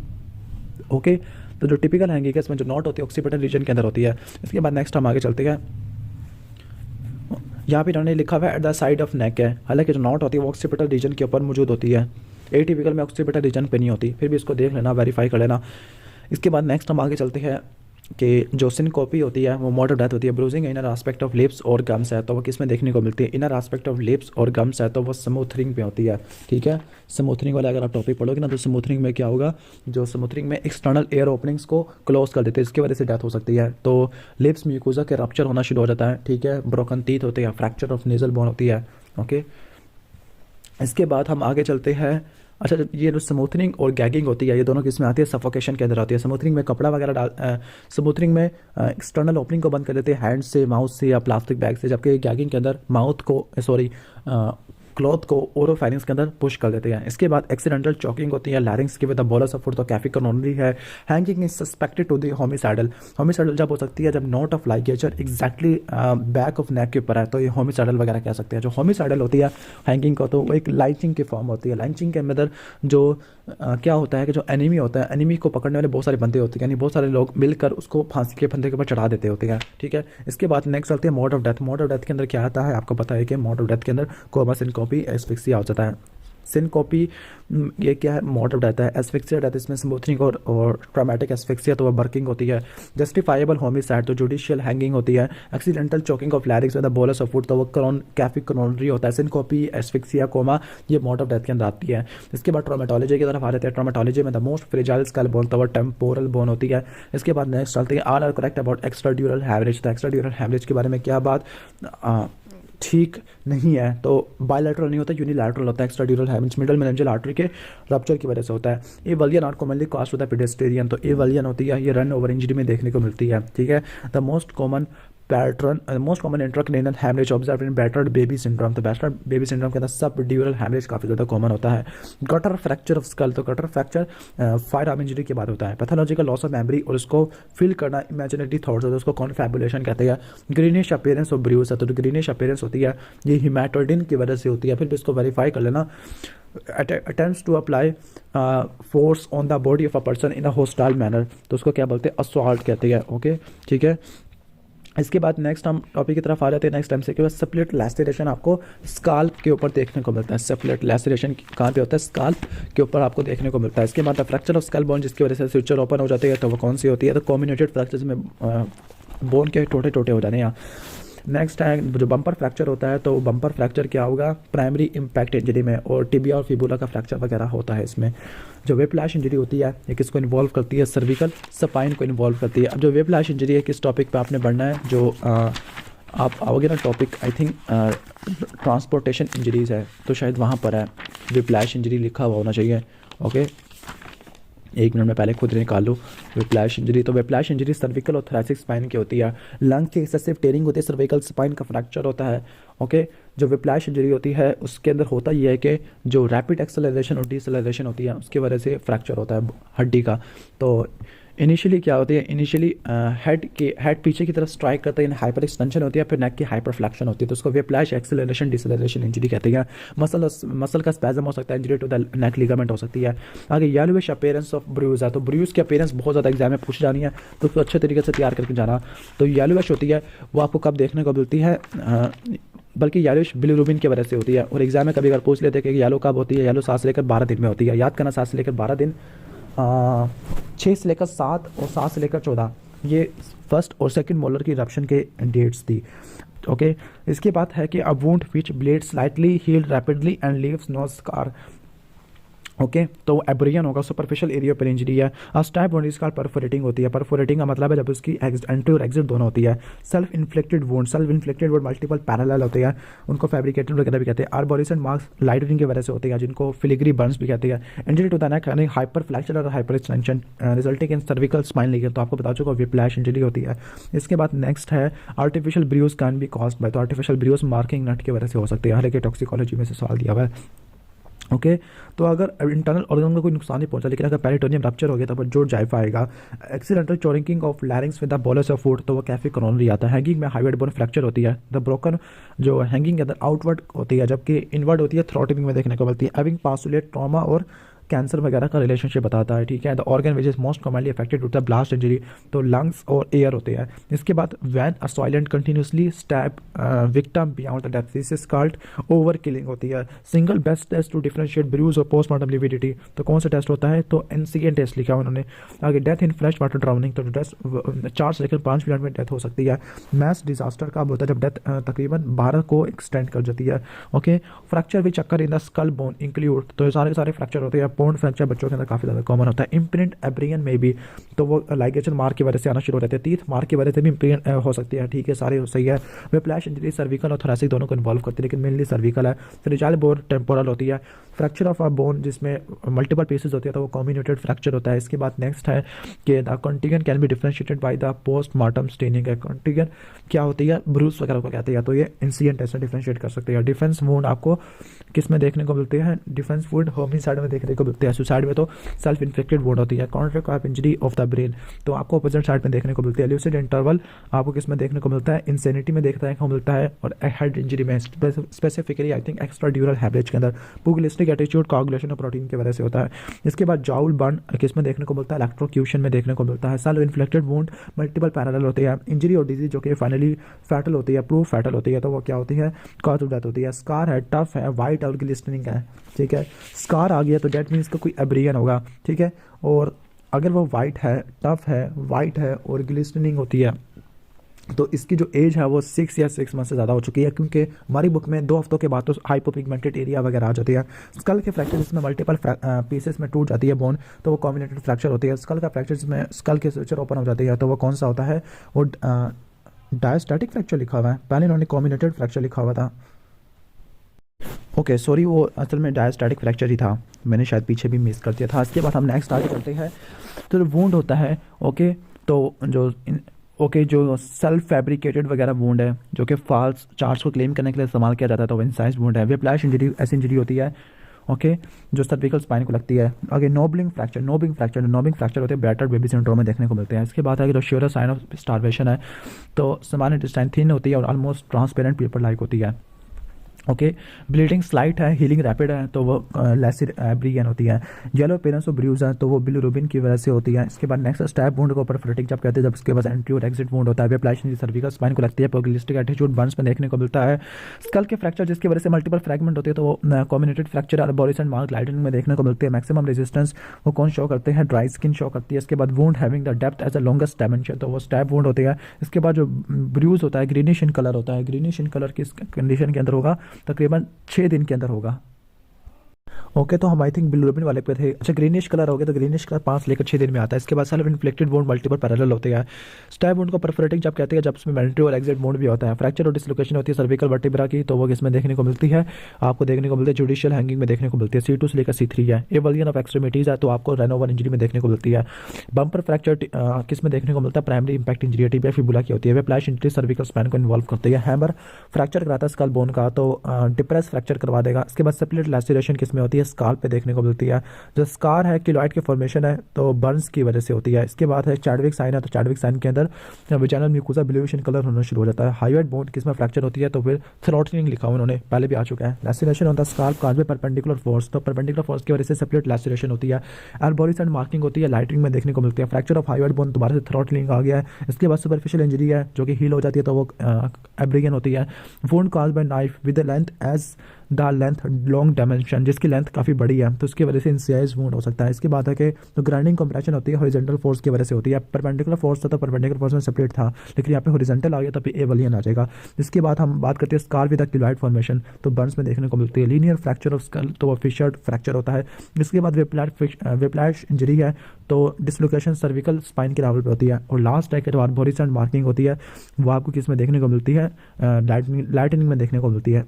ओके। तो जो टिपिकल हैंगिंग है इसमें जो नॉट होती है ऑक्सीपिटल रीजन के अंदर होती है। इसके बाद नेक्स्ट हम आगे चलते हैं, यहाँ पे इन्होंने लिखा हुआ है at the side of neck है, हालांकि जो नॉट होती है वो ऑक्सीपिटल रीजन के ऊपर मौजूद होती है, एटिपिकल में ऑक्सीपिटल रीजन पे नहीं होती, फिर भी इसको देख लेना, वेरीफाई कर लेना। इसके बाद नेक्स्ट हम आगे चलते हैं कि जो सिनकोपी होती है वो मोड ऑफ डेथ होती है। Bruising inner aspect of lips और गम्स है, तो वो किस में देखने को मिलती है, इनर एस्पेक्ट ऑफ लिप्स और गम्स है, तो वो स्मूथनिंग पे होती है, ठीक है। स्मूथनिंग वाला अगर आप टॉपिक पढ़ोगे ना तो स्मूथनिंग में क्या होगा, जो स्मूथनिंग में एक्सटर्नल एयर ओपनिंग्स को क्लोज कर देते हैं, इसकी वजह से डेथ हो सकती है। तो लिप्स म्यूकोजा के रप्चर होना शुरू हो जाता है, ठीक है। ब्रोकन टीथ होते हैं, फ्रैक्चर ऑफ नेजल बोन होती है, ओके। इसके बाद हम आगे चलते हैं। अच्छा, ये जो स्मूथनिंग और गैगिंग होती है ये दोनों किस में आती है, सफोकेशन के अंदर आती है। स्मूथनिंग में कपड़ा वगैरह स्मूथनिंग में एक्सटर्नल ओपनिंग को बंद कर देते हैं हैंड से, माउथ से या प्लास्टिक बैग से, जबकि गैगिंग के अंदर माउथ को क्लॉथ को ओरोफेरिंक्स के अंदर पुश कर देते हैं। इसके बाद एक्सीडेंटल चॉकिंग होती है लैरिंक्स की with the bolus of food, तो कैफी करोनरी है। Hanging is suspected to the homicidal. Homicidal जब हो सकती है जब knot of ligature exactly back of neck के ऊपर है, तो ये होमिसाइडल वगैरह कह सकते हैं। जो होमिसाइडल होती है हैंगिंग को, तो वो एक लाइचिंग की फॉर्म होती है। लाइचिंग के अंदर जो क्या होता है कि जो एनिमी होता है, एनिमी को पकड़ने वाले बहुत सारे बंदे होते हैं, यानी बहुत सारे लोग मिलकर उसको फांसी के फंदे के ऊपर चढ़ा देते होते हैं, ठीक है। इसके बाद नेक्स्ट आते हैं mode of death. Mode of death के अंदर क्या आता है आपको पता है कि मोड ऑफ डेथ के अंदर कोमा, सिनकोपी, एस्फिक्सिया हो जाता है। सिनकोपी ये क्या है, मोड ऑफ डेथ है। एस्फिक्सिया डेथ इसमें स्मूथनिंग और ट्रॉमेटिक एस्फिक्सिया तो वह बर्किंग होती है। जस्टिफाइबल होमिसाइड तो जुडिशियल हैंगिंग होती है। Accidental choking of larynx with the bolus of food तो वो कैफी करोनरी होता है। सिनकोपी, एस्फिक्सिया, कोमा ये मोड ऑफ डेथ के अंदर आती है। इसके बाद ट्रोमेटोलॉजी की तरफ आ जाते हैं। ट्रोमेटोलॉजी में the most fragile skull bone तो वो टेम्पोरल बोन होती है। इसके बाद नेक्स्ट चलते हैं all are correct about extradural haemorrhage. तो एक्स्ट्राड्यूरल हैमरेज के बारे में क्या बात ठीक नहीं है, तो बायलैटरल नहीं होता, यूनिलैटरल होता है एक्स्ट्राड्यूरल हैमरेज। मिडल मेनिंजियल आर्टरी के रप्चर की वजह से होता है। ए वलियन आर कॉमनली कॉस्ट होता है पेडेस्टेरियन, तो ए वलियन होती है, ये रन ओवर इंजरी में देखने को मिलती है, ठीक है। The most common intracranial haemorrhage observe in battered baby syndrome, तो बैटर्ड बेबी सिंड्रोम के अंदर सबड्यूरल हैमरेज काफ़ी ज़्यादा कॉमन होता है। गटर फ्रैक्चर ऑफ स्कल, तो gutter fracture fire arm injury के बाद होता है। पैथोलॉजिकल लॉस ऑफ मेमोरी और उसको फिल करना इमेजिनेटरी थॉट्स होता है, उसको कॉन्फैबुलेशन कहते हैं। ग्रीनिश अपीयरेंस ऑफ ब्रूज है, तो ग्रीनिश अपीयरेंस होती है ये हिमेटोडिन की वजह से होती है। फिर भी इसको वेरीफाई कर लेना। Attempts to apply force on the body of a person in a hostile manner, तो उसको क्या बोलते हैं, असॉल्ट कहते हैं, ओके, ठीक है। इसके बाद नेक्स्ट हम टॉपिक की तरफ आ जाते हैं। नेक्स्ट टाइम से के बाद सेपरेट लैसेरेशन आपको स्काल्प के ऊपर देखने को मिलता है। सेपरेट लैसेरेशन कहाँ पे होता है, स्काल्प के ऊपर आपको देखने को मिलता है। इसके बाद फ्रैक्चर ऑफ स्कल बोन जिसकी वजह से फ्यूचर ओपन हो जाती है, तो वो कौन सी होती है, तो कॉम्बिनेटेड फ्रैक्चर में बोन के टोटे टोटे हो जाने हैं। नेक्स्ट है जो बम्पर फ्रैक्चर होता है, तो बम्पर फ्रैक्चर क्या होगा, प्राइमरी इम्पैक्ट इंजरी में, और टिबिया और फिबुला का फ्रैक्चर वगैरह होता है इसमें। जो वेप्लैश इंजरी होती है ये किसको इन्वॉल्व करती है, सर्विकल स्पाइन को इन्वॉल्व करती है। अब जो वेप्लैश इंजरी है किस टॉपिक पे आपने बढ़ना है, जो आप आओगे ना topic, I think transportation injuries है, तो शायद वहाँ पर है वेप्लैश इंजरी लिखा हुआ होना चाहिए, ओके। एक मिनट में पहले खुद निकाल लो वेप्लैश इंजरी। तो वेप्लैश इंजरी सर्विकल और थोरैसिक स्पाइन की होती है। लंग्स की एक्सेसिव टेयरिंग होती है, सर्विकल स्पाइन का फ्रैक्चर होता है, ओके। जो वेप्लैश इंजरी होती है उसके अंदर होता ये है कि जो रैपिड एक्सेलरेशन और डिसेलरेशन होती है उसकी वजह से फ्रैक्चर होता है हड्डी का। तो इनिशियली क्या होती है, इनिशियली हेड पीछे की तरफ स्ट्राइक करता है, हाइपर एक्सटेंशन होती है, फिर नेक की हाइपर फ्लैक्शन होती है, तो उसको वेप्लैश एक्सेलरेशन डिसेलरेशन इंजरी कहते हैं। मसल का स्पैज़म हो सकता है, injury to the neck ligament हो सकती है। आगे येलोविश अपीयरेंस ऑफ ब्रूज है, तो ब्रूज की अपीयरेंस बहुत ज़्यादा एग्जाम में पूछी जानी है, तो उसको अच्छे तरीके से तैयार करके जाना। तो येलोविश होती है वो आपको कब देखने को मिलती है, बल्कि येलोविश बिलीरुबिन की वजह से होती है। और एग्जाम में कभी अगर पूछ लेते हैं कि येलो कब होती है, येलो 7 से लेकर 12 दिन में होती है। याद करना 7 से लेकर 12 दिन, 6 से लेकर 7 और 7 से लेकर 14, ये फर्स्ट और सेकंड मोलर की इरप्शन के डेट्स थी, ओके। इसके बाद है कि a wound which bleed slightly healed rapidly and leaves no scar, okay. तो एब्रियन होगा, सुपरफिशियल एरिया पर इंजरी है। स्टैब वुंड इसका परफोरेटिंग होती है। परफोरेटिंग का मतलब है जब उसकी एंट्री और एग्जिट दोनों होती है। Self inflicted wound multiple parallel होते हैं, उनको फैब्रिकेटेड वगैरह भी कहते हैं। आर्बोरेसेंट मार्क्स लाइटनिंग की वजह से होते हैं, जिनको फिलिग्री बर्न्स भी कहते हैं। इंजरी टू द नेक यानी हाइपर फ्लैक्चर और hyper extension resulting in cervical spine ligand, तो आपको बता चुका विप्लैश इंजरी होती है। इसके बाद नेक्स्ट है artificial bruise can be caused by, तो आर्टिफिशियल ब्रूज मार्किंग नट की वजह से हो सकते हैं, हालांकि टॉक्सिकोलॉजी में से सवाल दिया हुआ है, ओके। तो अगर इंटरनल ऑर्गन को कोई नुकसान नहीं पहुंचा, लेकिन अगर पेरिटोनियम रप्चर हो गया तो जो जायफा आएगा। Accidental choking of larynx with the bolus of food, तो वो कैफी करोनरी आता है। हैंगिंग में हाइवेड बोन फ्रैक्चर होती है। द ब्रोकन जो हैंगिंग के अंदर आउटवर्ड होती है, जबकि इनवर्ड होती है, थ्रॉटलिंग में देखने को मिलती है। हैविंग पासुलेट ट्रॉमा और कैंसर वगैरह का रिलेशनशिप बताता है, ठीक है। The organ which is most commonly affected होता है ब्लास्ट इंजरी, तो लंग्स और एयर होते हैं। इसके बाद when assailant continuously stab victim beyond the death, this is called over killing होती है। Single best test to differentiate bruise और पोस्टमार्टम लिविडिटी, तो कौन सा टेस्ट होता है, तो एनसीएन टेस्ट लिखा है उन्होंने। आगे death in fresh water drowning, तो डेथ 4 से लेकर 5 मिनट में डेथ हो सकती है। मैस डिजास्टर कब होता है, जब डेथ तकरीबन 12 को एक्सटेंड कर जाती है, okay. Fracture which occur in the skull bone include, तो सारे फ्रैक्चर होते हैं पोन फ्रैक्चर बच्चों के अंदर काफ़ी ज़्यादा कॉमन होता है। इम्प्रिंट एब्रियन में भी तो वो लाइगेशन मार्क की वजह से आना शुरू हो जाते हैं, टीथ मार्क की वजह से भी इम्प्रिंट हो सकती है, ठीक है, सारे सही है। विप्लैश इंजरी सर्विकल और थोरेसिक दोनों को इन्वॉल्व करती है, लेकिन मेनली सर्विकल है। फ्रेजाइल बोन टेम्पोरल होती है। फ्रैक्चर ऑफ अ बोन जिसमें मल्टीपल पीसेस होती है तो वो कम्युनिकेटेड फ्रैक्चर होता है। इसके बाद नेक्स्ट है कि the contusion can be differentiated by the postmortem staining है। कॉन्टिगन क्या होती है, ब्रूस वगैरह को कहते हैं, तो ये इंसिडेंट ऐसे डिफरेंशिएट कर सकते हैं। डिफेंस वुंड आपको किस में देखने को मिलते हैं, डिफेंस वुंड होमिसाइड में देखने को मिलते हैं, सुसाइड में तो सेल्फ इन्फेक्टेड वुंड होती है। Contract of injury of the brain तो आपको अपोजिट साइड में देखने को मिलती है। ल्यूसिड इंटरवल आपको किस में देखने को मिलता है, इंसेनिटी में देखने को मिलता है, और हेड इंजरी में specifically I think extra ड्यूरल haemorrhage के अंदर पुगिलिस्टिक एटीट्यूड कोगुलेशन ऑफ प्रोटीन की वजह से होता है। इसके बाद जाउल बर्न किस में देखने को मिलता है, इलेक्ट्रोक्यूशन में देखने को मिलता है। Self inflicted wound multiple parallel होती है। इंजरी और डिजीज जो कि फाइनली फैटल होती है, प्रूफ फैटल होती है, तो वो क्या होती है, कॉज ऑफ डेथ होती है। स्कार है, टफ है, वाइट और ग्लिस्टनिंग है, ठीक है। स्कार आ गया तो डेट मीन्स का कोई एब्रियन होगा, ठीक है, और अगर वो वाइट है, टफ है, वाइट है और ग्लिस्टनिंग होती है तो इसकी जो एज है वो 6 या 6 मंथ से ज़्यादा हो चुकी है, क्योंकि हमारी बुक में 2 हफ्तों के बाद तो हाइपोपिगमेंटेड एरिया वगैरह आ जाती है। स्कल के फ्रैक्चर जिसमें मल्टीपल पीसेस में टूट जाती है बोन तो वो कॉम्बिनेटेड फ्रैक्चर होती है। स्कल का फ्रैक्चर जिसमें स्कल के स्ट्रक्चर ओपन हो जाती है तो वो कौन सा होता है, वो डायस्टैटिक फ्रैक्चर लिखा हुआ है, पहले इन्होंने कॉम्बिनेटेड फ्रैक्चर लिखा हुआ था। ओके सॉरी, वो असल में डायस्टैटिक फ्रैक्चर ही था, मैंने शायद पीछे भी मिस कर दिया था। इसके बाद हम नेक्स्ट आगे चलते हैं। तो वुंड होता है, ओके, तो जो सेल्फ फैब्रिकेटेड वगैरह वुंड है जो कि फॉल्स चार्ज को क्लेम करने के लिए इस्तेमाल किया जाता है तो वो इंसाइज वुंड है। विप्लैश इंजरी ऐसी इंजरी होती है, ओके, जो सर्विकल स्पाइन को लगती है। आगे नोबिंग फ्रैक्चर होते हैं बैटर्ड बेबी सिंड्रोम में देखने को मिलते हैं। इसके बाद आगे जो श्योर साइन ऑफ स्टार्वेशन है तो स्मॉल इंटेस्टाइन थिन होती है और ऑलमोस्ट ट्रांसपेरेंट पेपर लाइक होती है, ओके। ब्लीडिंग स्लाइट है, हीलिंग रैपिड है तो वो लेसिर एब्रियन होती है। येलो अपीयरेंस ऑफ ब्रूज है तो वो बिलिरुबिन की वजह से होती है। इसके बाद नेक्स्ट स्टैब वुंड को परफोरेटिक जब कहते हैं जब इसके पास एंट्री और एग्जिट वुंड होता है। विप्लैश सर्विकल स्पाइन को लगती है, पुगिलिस्टिक एटीट्यूड बर्न्स में देखने को मिलता है। स्कल के फ्रैक्चर जिसकी वजह से मल्टीपल फ्रैगमेंट होती है तो वो communicated fracture arborescent and mark lightning में देखने को मिलती है। मैक्सिमम रेजिस्टेंस वो कौन शो करते हैं, ड्राई स्किन शो करती है। इसके बाद wound having the depth as a longest dimension तो वो स्टैब वुंड होती है। इसके बाद जो ब्रूज होता है ग्रीनिश इन कलर होता है, ग्रीनिश इन कलर किस कंडीशन के अंदर होगा, तकरीबन 6 दिन के अंदर होगा, ओके। तो हम आई थिंक बिलिरुबिन वाले पे थे। अच्छा, ग्रीनिश कलर हो गया तो ग्रीनिश कलर 5 लेकर 6 दिन में आता है। इसके बाद self inflicted wound multiple parallel होते हैं। स्टैब वुंड को परफोरेटिक जब कहते हैं जब उसमें एंट्री और एग्जिट वुंड भी होता है। फ्रैक्चर और डिसलोकेशन होती है सर्विकल वर्टिब्रा की तो वो किसमें देखने को मिलती है, आपको देखने को मिलती है जुडिशियल हैंगिंग में देखने को मिलती है। C2 से लेकर C3 है। एवलियन ऑफ एक्सट्रीमिटीज है तो आपको रेनोवर इंजरी में देखने को मिलती है। बम्पर फ्रैक्चर किस में देखने को मिलता है, primary impact injury tibia fibula की होती है। विप्लैश इंजरी सर्विकल स्पाइन को इन्वॉल्व करती है। हैमर फ्रैक्चर कराता है स्कल बोन का तो डिप्रेस फ्रैक्चर करवा देगा। इसके बाद सेपरेट लैसिरेशन किस में होती है, स्काल पे देखने को मिलती है। जो स्कार है किलोइड के फॉर्मेशन है तो बर्न्स की वजह से होती है। इसके बाद है चैडविक साइन है तो चैडविक साइन के अंदर vaginal mucosa bluish in colour होना शुरू हो जाता है। हाइवेट बोन किसमें फ्रैक्चर होती है तो फिर थ्रॉटलिंग लिखा हुआ उन्होंने पहले भी आ चुका है। लैसिरेशन होता है स्काल्प काज में परपेंडिकुलर फोर्स तो परपेंडिकुलर फोर्स की वजह से सेपरेट लैसिरेशन होती है। आर्बोरिस एंड मार्किंग होती है, लाइटिंग में देखने को मिलती है। फ्रैक्चर ऑफ हाइवेट बोन दोबारा से थ्रॉटलिंग आ गया है। इसके बाद सुपरफिशियल इंजरी है जो कि हील हो जाती है तो वो एब्रियन होती है। Wound caused by knife with the length as the length long dimension जिसकी लेंथ काफ़ी बड़ी है तो उसकी वजह से इंसाइज वुंड हो सकता है। इसके बाद है कि जो ग्राइंडिंग कंप्रेशन होती है हॉरिजॉन्टल फोर्स की वजह से होती है। परपेंडिकुलर फोर्स था तो परपेंडिकुलर फोर्स में सेपरेट था लेकिन यहाँ पे हॉरिजॉन्टल आ गया तो एवलियन आ जाएगा। इसके बाद हम बात करते हैं scar with the keloid formation तो बर्न्स में देखने को मिलती है। लीनियर फ्रैक्चर ऑफ स्कल तो वो फिशर्ड फ्रैक्चर होता है। इसके बाद विप्लैश इंजरी है तो डिसलोकेशन सर्विकल स्पाइन के लेवल पे होती है। और लास्ट है कि जो आर्बोरिस एंड मार्किंग होती है वो आपको किस में देखने को मिलती है, लाइटनिंग में देखने को मिलती है।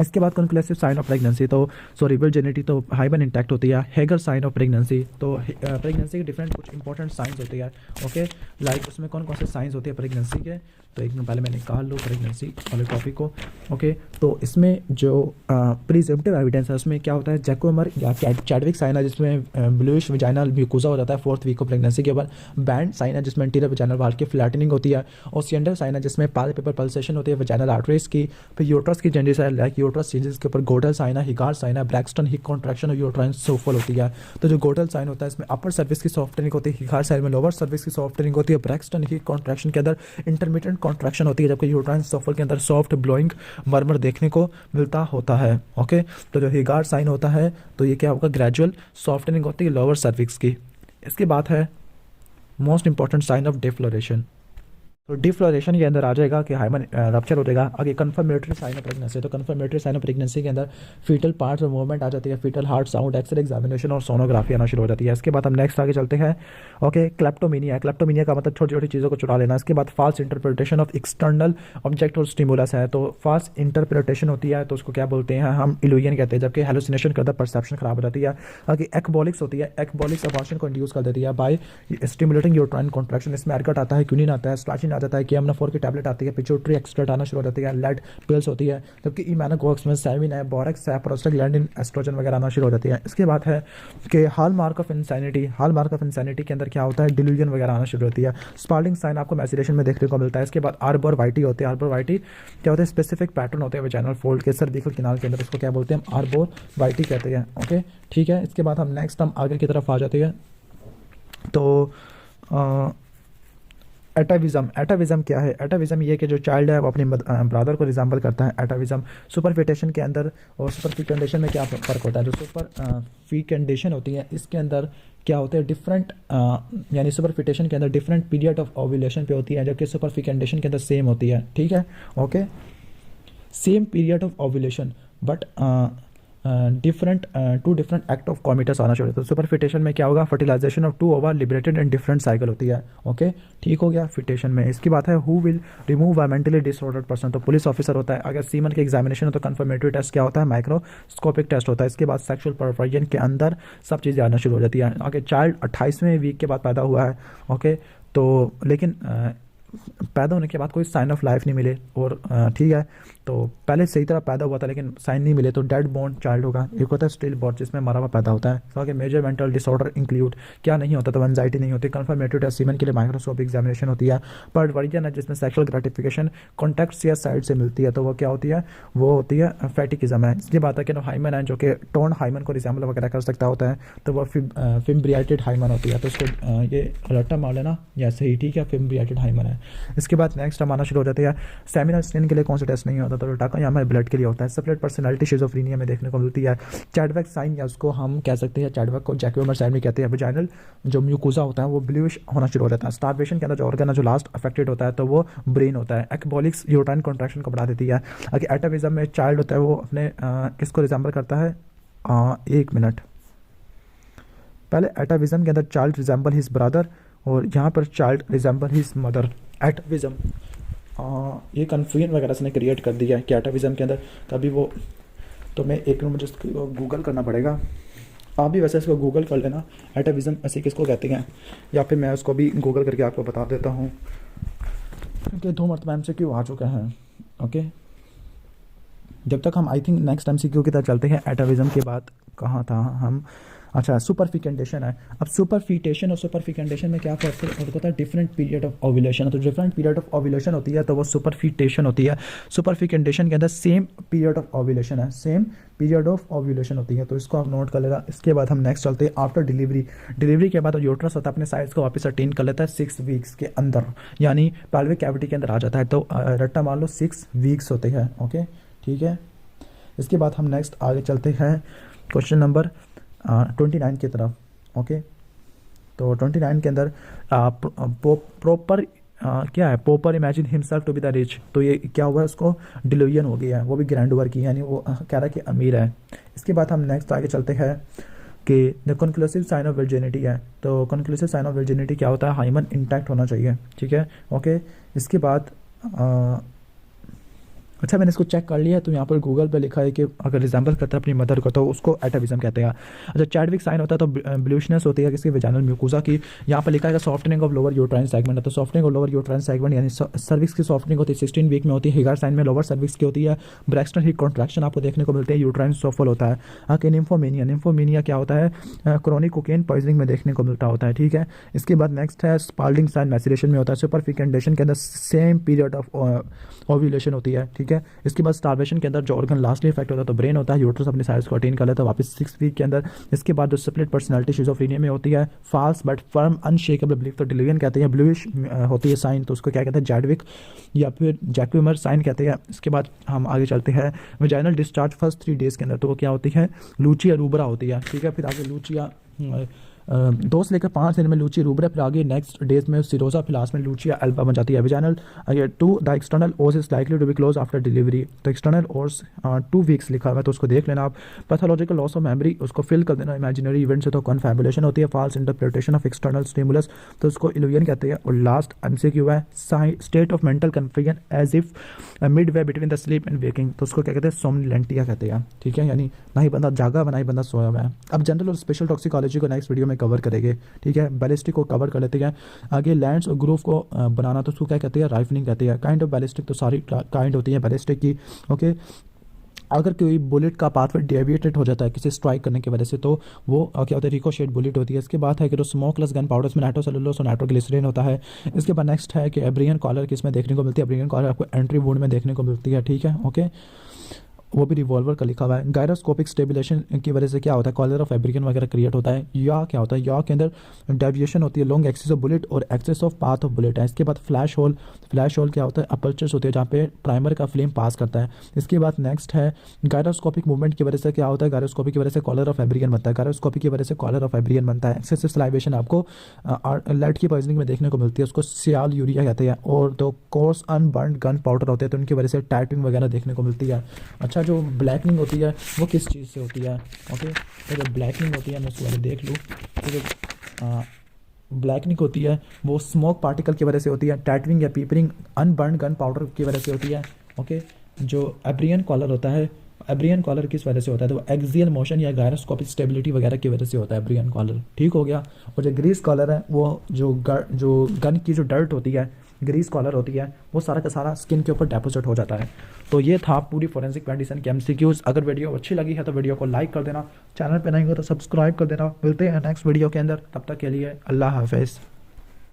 इसके बाद कॉन्क्लूसिव साइन ऑफ प्रेगनेंसी तो सोरिबल जेनिटी तो हाइबन इंटैक्ट होती है। हेगर साइन ऑफ प्रेगनेंसी तो प्रेगनेंसी के डिफरेंट कुछ इंपॉर्टेंट साइंस होती है, ओके। लाइक उसमें कौन कौन से साइंस होती है प्रेगनेंसी के, तो एक मिनट पहले मैं निकाल लूँ प्रेगनेंसी वाले टॉपिक को, ओके। तो इसमें जो प्रिजम्पटिव एविडेंस है उसमें क्या होता है, जैकोमर या चैडविक साइन है जिसमें ब्लूइश विजाइनल म्यूकोसा हो जाता है 4th वीक ऑफ प्रेगनेंसी के बाद। बैंड साइन है जिसमें एंटीरियर विजाइनल वाल की फ्लैटनिंग होती है। और सियंडर साइन है जिसमें पाल पेपर पल्सेशन होती है विजाइनल आर्टरीज की। फिर यूट्रस की चेंजेस है लाइक यूट्रस चेंजेस के ऊपर गोडल साइन है, हिगार साइन है, ब्रैक्सटन हिक कॉन्ट्रैक्शन और यूट्राइन सोफल होती है। तो जो गोडल साइन होता है इसमें अपर सर्विस की सॉफ्टनिंग होती है, हिगार साइन में लोअर सर्विस की सॉफ्टनिंग होती है, ब्रैक्सटन हिक कॉन्ट्रैक्शन के अंदर इंटरमीडिएट कॉन्ट्रैक्शन होती है, जबकि यूट्राइन सोफल के अंदर सॉफ्ट ब्लोइंग मरमर देखने को मिलता होता है, ओके। तो जो हिगार साइन होता है तो ये क्या होगा, ग्रेजुअल सॉफ्टनिंग होती है लोअर सर्विक्स की। इसके बाद है मोस्ट इंपॉर्टेंट साइन ऑफ डिफ्लोरेशन। तो डिफ्लोरेशन के अंदर आ जाएगा कि हाइमन रप्चर हो जाएगा। आगे कन्फर्मेटरी साइन ऑफ प्रेगनेंसी, तो कन्फर्मेटरी साइन ऑफ प्रेगनेंसी के अंदर फीटल पार्ट्स और मूवमेंट आ जाती है, foetal heart sound, X-ray examination और सोनोग्राफी आना शुरू हो जाती है। इसके बाद हम नेक्स्ट आगे चलते हैं। ओके, क्लेप्टोमीनिया, क्लेप्टोमीनिया का मतलब छोटी छोटी चीज़ों को चुरा लेना। इसके बाद false interpretation of external object और स्टिमुलस है, तो फाल्स इंटरप्रिटेशन होती है तो उसको क्या बोलते हैं हम, इल्यूजन कहते हैं, जबकि हेलुसिनेशन करता परसेप्शन खराब हो जाती है। आगे एक्बॉलिक्स होती है, एक्बॉलिक्स अबॉर्शन को इंड्यूस कर देती है बाय स्टिमुलेटिंग यूट्राइन कॉन्ट्रैक्शन। इसमें एरकट आता है, क्यूनिन आता है, स्टाचिन आ जाता है, KMNO4 की टैबलेट आती है, पिट्यूटरी एक्सट्रैक्ट आना शुरू हो जाती है, लेड पिल्स होती है, जबकि इमानोकॉक्स में सेविन है, बोरेक्स है, प्रोस्टाग्लैंडिन, एस्ट्रोजन वगैरह आना शुरू हो जाती है। इसके बाद है कि hall mark of insanity, hall mark of insanity के अंदर क्या होता है, डिल्यूजन वगैरह आना शुरू होती है। स्पाल्डिंग साइन आपको मैसेरेशन में देखने को मिलता है। इसके बाद आर्बर वाइटी होते हैं, आर्बर वाइटी क्या होते हैं, स्पेसिफिक पैटर्न होते हैं वेजाइनल फोल्ड के सर्विकल किनाल के अंदर, उसको क्या बोलते हैं, आर्बर वाइटी कहते हैं। ओके ठीक है, इसके बाद हम नेक्स्ट हम आगे की तरफ आ जाते हैं। तो एटाविज़म, एटाविज़म क्या है, एटाविज़म ये कि जो चाइल्ड है वो अपने ब्रदर को रिजेंबल करता है, एटाविज़म। सुपरफिकेशन के अंदर और सुपरफिकेंडेशन में क्या फ़र्क होता है, जो सुपरफिकेंडेशन होती है इसके अंदर क्या होते हैं डिफरेंट, यानी सुपरफिकेशन के अंदर डिफरेंट पीरियड ऑफ ओव्यूलेशन पे होती है, जबकि सुपरफिकेंडेशन के अंदर सेम होती है। ठीक है, okay, same period of ovulation but different to different act of coitus आना चाहिए। तो सुपरफिटेशन में क्या होगा, fertilization of two ova liberated and different cycle होती है। ओके ठीक हो गया फिटेशन में। इसकी बात है who will remove a mentally disordered person, तो पुलिस ऑफिसर होता है। अगर सीमन की एग्जामिनेशन हो तो कन्फर्मेटरी टेस्ट क्या होता है, माइक्रोस्कोपिक टेस्ट होता है। इसके बाद सेक्सुअल परवर्जन के अंदर सब चीज़ें आना शुरू हो जाती है। आगे चाइल्ड 28वें वीक के बाद पैदा हुआ है। ओके तो लेकिन पैदा होने के बाद कोई साइन ऑफ लाइफ नहीं मिले और ठीक है, तो पहले सही तरह पैदा हुआ था लेकिन साइन नहीं मिले तो डेड बोर्न चाइल्ड होगा। एक होता है स्टिल बॉर्न जिसमें मरा हुआ पैदा होता है। तो आगे मेजर मेंटल डिसऑर्डर इंक्लूड क्या नहीं होता, तो एंजाइटी नहीं होती। कन्फर्मेटरी टेस्ट सीमन के लिए माइक्रोस्कोपिक एग्जामिनेशन होती है। परवर्जन है जिसमें सेक्सुअल ग्रेटिफिकेशन कॉन्टैक्ट या साइड से मिलती है, तो वो क्या होती है, वो होती है फैटिकिज्म है। इसकी बात है कि हाइमन है जो कि टोन हाइमन को रिजेंबल वगैरह कर सकता होता है, तो वो फिम्ब्रिएटेड हाइमन होती है। तो उसको ये रट्टा मार लेना या सही, ठीक है, फिम्ब्रिएटेड हाइमन है। इसके बाद नेक्स्ट हम आना शुरू हो जाते हैं। सेमिनल स्किन के लिए कौन सा टेस्ट नहीं होता, तो टाकायामा ब्लड के लिए होता है। सेपरेट पर्सनालिटी शिज़ोफ्रेनिया में देखने को मिलती है। चैडविक साइन या उसको हम कह सकते हैं, चैडविक को जैक्यूमर साइन भी कहते हैं। वेजाइनल जो म्यूकोसा होता है वो ब्लूइश होना शुरू हो जाता है। स्टार्वेशन के अंदर जो ऑर्गन है जो लास्ट अफेक्टेड होता है तो वो ब्रेन होता है। एक्बॉलिक्स यूट्राइन कॉन्ट्रैक्शन को बढ़ा देती है। अगर एटाविज़म में चाइल्ड होता है वो अपने किसको रिजेंबल करता है, 1 मिनट पहले एटाविज़म के अंदर चाइल्ड रिजेंबल हिज ब्रदर और यहाँ पर चाइल्ड रिजेंबल हिज मदर। एटाविज़म ये कन्फ्यूजन वगैरह से ने क्रिएट कर दिया है कि एटाविज़म के अंदर कभी वो, तो मैं एक मिनट मुझे इसको गूगल करना पड़ेगा। आप भी वैसे इसको गूगल कर लेना, एटाविज़म ऐसे किसको कहते हैं, या फिर मैं उसको भी गूगल करके आपको बता देता हूँ क्योंकि 2 मरतबा MCQ आ चुका है। ओके जब तक हम आई थिंक नेक्स्ट MCQ की तरफ चलते हैं। एटाविज़म के बाद कहाँ था हम, अच्छा सुपरफिकेंडेशन है। अब सुपरफिटेशन और सुपरफिकेंडेशन में क्या फर्क है, उनको होता है डिफरेंट पीरियड ऑफ ओव्यूलेशन। तो डिफरेंट पीरियड ऑफ ओव्यूलेशन होती है तो वो सुपरफिटेशन होती है। सुपरफिकेंडेशन के अंदर सेम पीरियड ऑफ ओव्यूलेशन है, सेम पीरियड ऑफ ओव्यूलेशन होती है, तो इसको आप नोट कर लेगा। इसके बाद हम नेक्स्ट चलते हैं आफ्टर डिलीवरी। डिलीवरी के बाद यूट्रस होता है अपने साइज को वापस अटेन कर लेता है 6 वीक्स के अंदर, यानी पेल्विक कैविटी के अंदर आ जाता है। तो रट्टा मान लो 6 वीक्स होते हैं। ओके ठीक है, इसके बाद हम नेक्स्ट आगे चलते हैं क्वेश्चन नंबर 29 की तरफ। ओके तो 29 के अंदर प्रॉपर क्या है, proper imagine himself to be the rich, तो ये क्या हुआ है, उसको डिल्यूजन हो गया है, वो भी ग्रैंडवर की, यानी वो कह रहा है कि अमीर है। इसके बाद हम नेक्स्ट आगे चलते हैं कि the conclusive sign of virginity है। तो कंक्लूसिव साइन ऑफ वर्जिनिटी क्या होता है, हाइमन इंटैक्ट होना चाहिए। ठीक है ओके, इसके बाद अच्छा मैंने इसको चेक कर लिया है, तो यहाँ पर गूगल पे लिखा है कि अगर रिजेंबल करता है अपनी मदर को तो उसको एटाविज़म कहते हैं। अच्छा चैडविक साइन होता है तो ब्लूशनेस होती है किसी वेजाइनल म्यूकोसा की। यहाँ पर लिखा है softening of lower uterine segment है, तो softening of lower uterine segment यानी सर्विक्स की सॉफ्टनिंग होती है 16 वीक में होती है। हिगर साइन में लोअर सर्विक्स की होती है। ब्रैक्सटन हिप कॉन्ट्रैक्शन आपको देखने को मिलते हैं, यूट्राइन सॉफल होता है। आगे निम्फोमेनिया, निम्फोमेनिया क्या होता है, क्रोनिक कोकेन पॉइजनिंग में देखने को मिलता होता है। ठीक है, इसके बाद नेक्स्ट है स्पाल्डिंग साइन मैसेरेशन में होता है। सुपरफिकेंडेशन के अंदर सेम पीरियड ऑफ ओव्यूलेशन होती है। ठीक है, इसके बाद स्टार्वेशन के अंदर जो ऑर्गन लास्टली इफेक्ट होता है तो ब्रेन होता है। यूट्रस अपने साइज को अटेन कर लेता है वापस 6 वीक के अंदर। इसके बाद जो स्प्लिट पर्सनालिटी शिज़ोफ्रेनिया में होती है, false but firm unshakeable belief, तो डिलीवियन कहते हैं। ब्लूइश होती है साइन, तो उसको क्या कहते हैं, जैडविक या फिर जैक्यूमर साइन कहते हैं। इसके बाद हम आगे चलते हैं वेजाइनल डिस्चार्ज फर्स्ट 3 डेज के अंदर, तो वो क्या होती है, लूचिया रूबरा होती है। ठीक है, फिर आगे लूचिया 2 से लेकर 5 दिन में लूची रूबरा, फिर आगे नेक्स्ट डेज में सिरोजा, फिर लास्ट में लूचिया अल्बा बन जाती है एविजाइनल। ये 2 the external os is likely to be close after delivery, तो एक्सटर्नल ओस 2 वीक्स लिखा हुआ है तो उसको देख लेना आप। पैथोलॉजिकल लॉस ऑफ मेमोरी, उसको फिल कर देना इमेजिनरी इवेंट से, तो कन्फैबुलेशन होती है, false interpretation of external stimulus, तो उसको इल्यूजन कहते हैं। और लास्ट एमसीक्यू है state of mental confusion as if mid way between the sleep and waking, तो उसको क्या कहते हैं, सोमनिलेंटिया कहते हैं, ठीक है, यानी ना ही बंदा जागा हुआ ना ही बंदा सोया हुआ है। अब जनरल और स्पेशल टॉक्सिकोलॉजी को नेक्स्ट वीडियो में कवर करेंगे, ठीक है। बैलिस्टिक को कवर कर लेते हैं आगे। लैंड्स और ग्रूव को बनाना, तो उसको क्या कहते हैं, राइफलिंग कहते हैं। काइंड ऑफ बैलिस्टिक, तो सारी काइंड होती है बैलिस्टिक की, ओके। अगर कोई बुलेट का पाथवे डेविएटेड हो जाता है किसी स्ट्राइक करने की वजह से, तो वो क्या होता है, रिकोशेट बुलेट होती है। इसके बाद है कि जो स्मोकलेस गन पाउडर्स में नाइट्रोसेलुलोज और नाइट्रोग्लिसरीन होता है। इसके बाद नेक्स्ट है कि एब्रियन कॉलर किसमें देखने को मिलती है, एब्रियन कॉलर आपको एंट्री वुंड में देखने को मिलती है, ठीक है, ओके। वो भी रिवॉल्वर का लिखा हुआ है। गायरोस्कोपिक स्टेबिलेशन की वजह से क्या होता है, कॉलर ऑफ एब्रियन वगैरह क्रिएट होता है। या क्या होता है, या के अंदर डेविएशन होती है लॉन्ग एक्सिस ऑफ बुलेट और axis of path of bullet है। इसके बाद फ्लैश होल, फ्लैश होल क्या होता है, अपर्चर्स होते हैं जहाँ पे प्राइमर का फ्लेम पास करता है। इसके बाद नेक्स्ट है गायरोस्कोपिक मूवमेंट की वजह से क्या होता है, गायरोस्कोपिक की वजह से कॉलर ऑफ एब्रियन बनता है, गायरोस्कोपिक की वजह से कॉलर ऑफ एब्रियन बनता है। एक्सेसिव सलाइवेशन आपको लेड की पॉइजनिंग में देखने को मिलती है, उसको सियाल यूरिया कहते हैं। और तो कोर्स अनबर्न्ड गन पाउडर होते हैं तो उनकी वजह से टाइपिंग वगैरह देखने को मिलती है। अच्छा, जो ब्लैकनिंग होती है वो किस चीज़ से होती है, ओके। तो जो ब्लैकनिंग होती है मैं उसको पहले देख लूँ, तो जो ब्लैकनिंग होती है वो स्मोक पार्टिकल की वजह से होती है। टैटरिंग या पीपरिंग अनबर्न गन पाउडर की वजह से होती है, ओके। जो एब्रियन कॉलर होता है, एब्रियन कॉलर किस वजह से होता है, तो एक्सियल मोशन या गायरोस्कोपिक स्टेबिलिटी वगैरह की वजह से होता है एब्रियन कॉलर, ठीक हो गया। और जो ग्रीस कॉलर है वो जो गन की जो डर्ट होती है, ग्रीस कॉलर होती है, वो सारा का सारा स्किन के ऊपर डेपोजिट हो जाता है। तो ये था पूरी फोरेंसिक मेडिसिन के एमसीक्यूज। अगर वीडियो अच्छी लगी है तो वीडियो को लाइक कर देना, चैनल पे नहीं हो तो सब्सक्राइब कर देना। मिलते हैं नेक्स्ट वीडियो के अंदर, तब तक के लिए अल्लाह हाफिज़।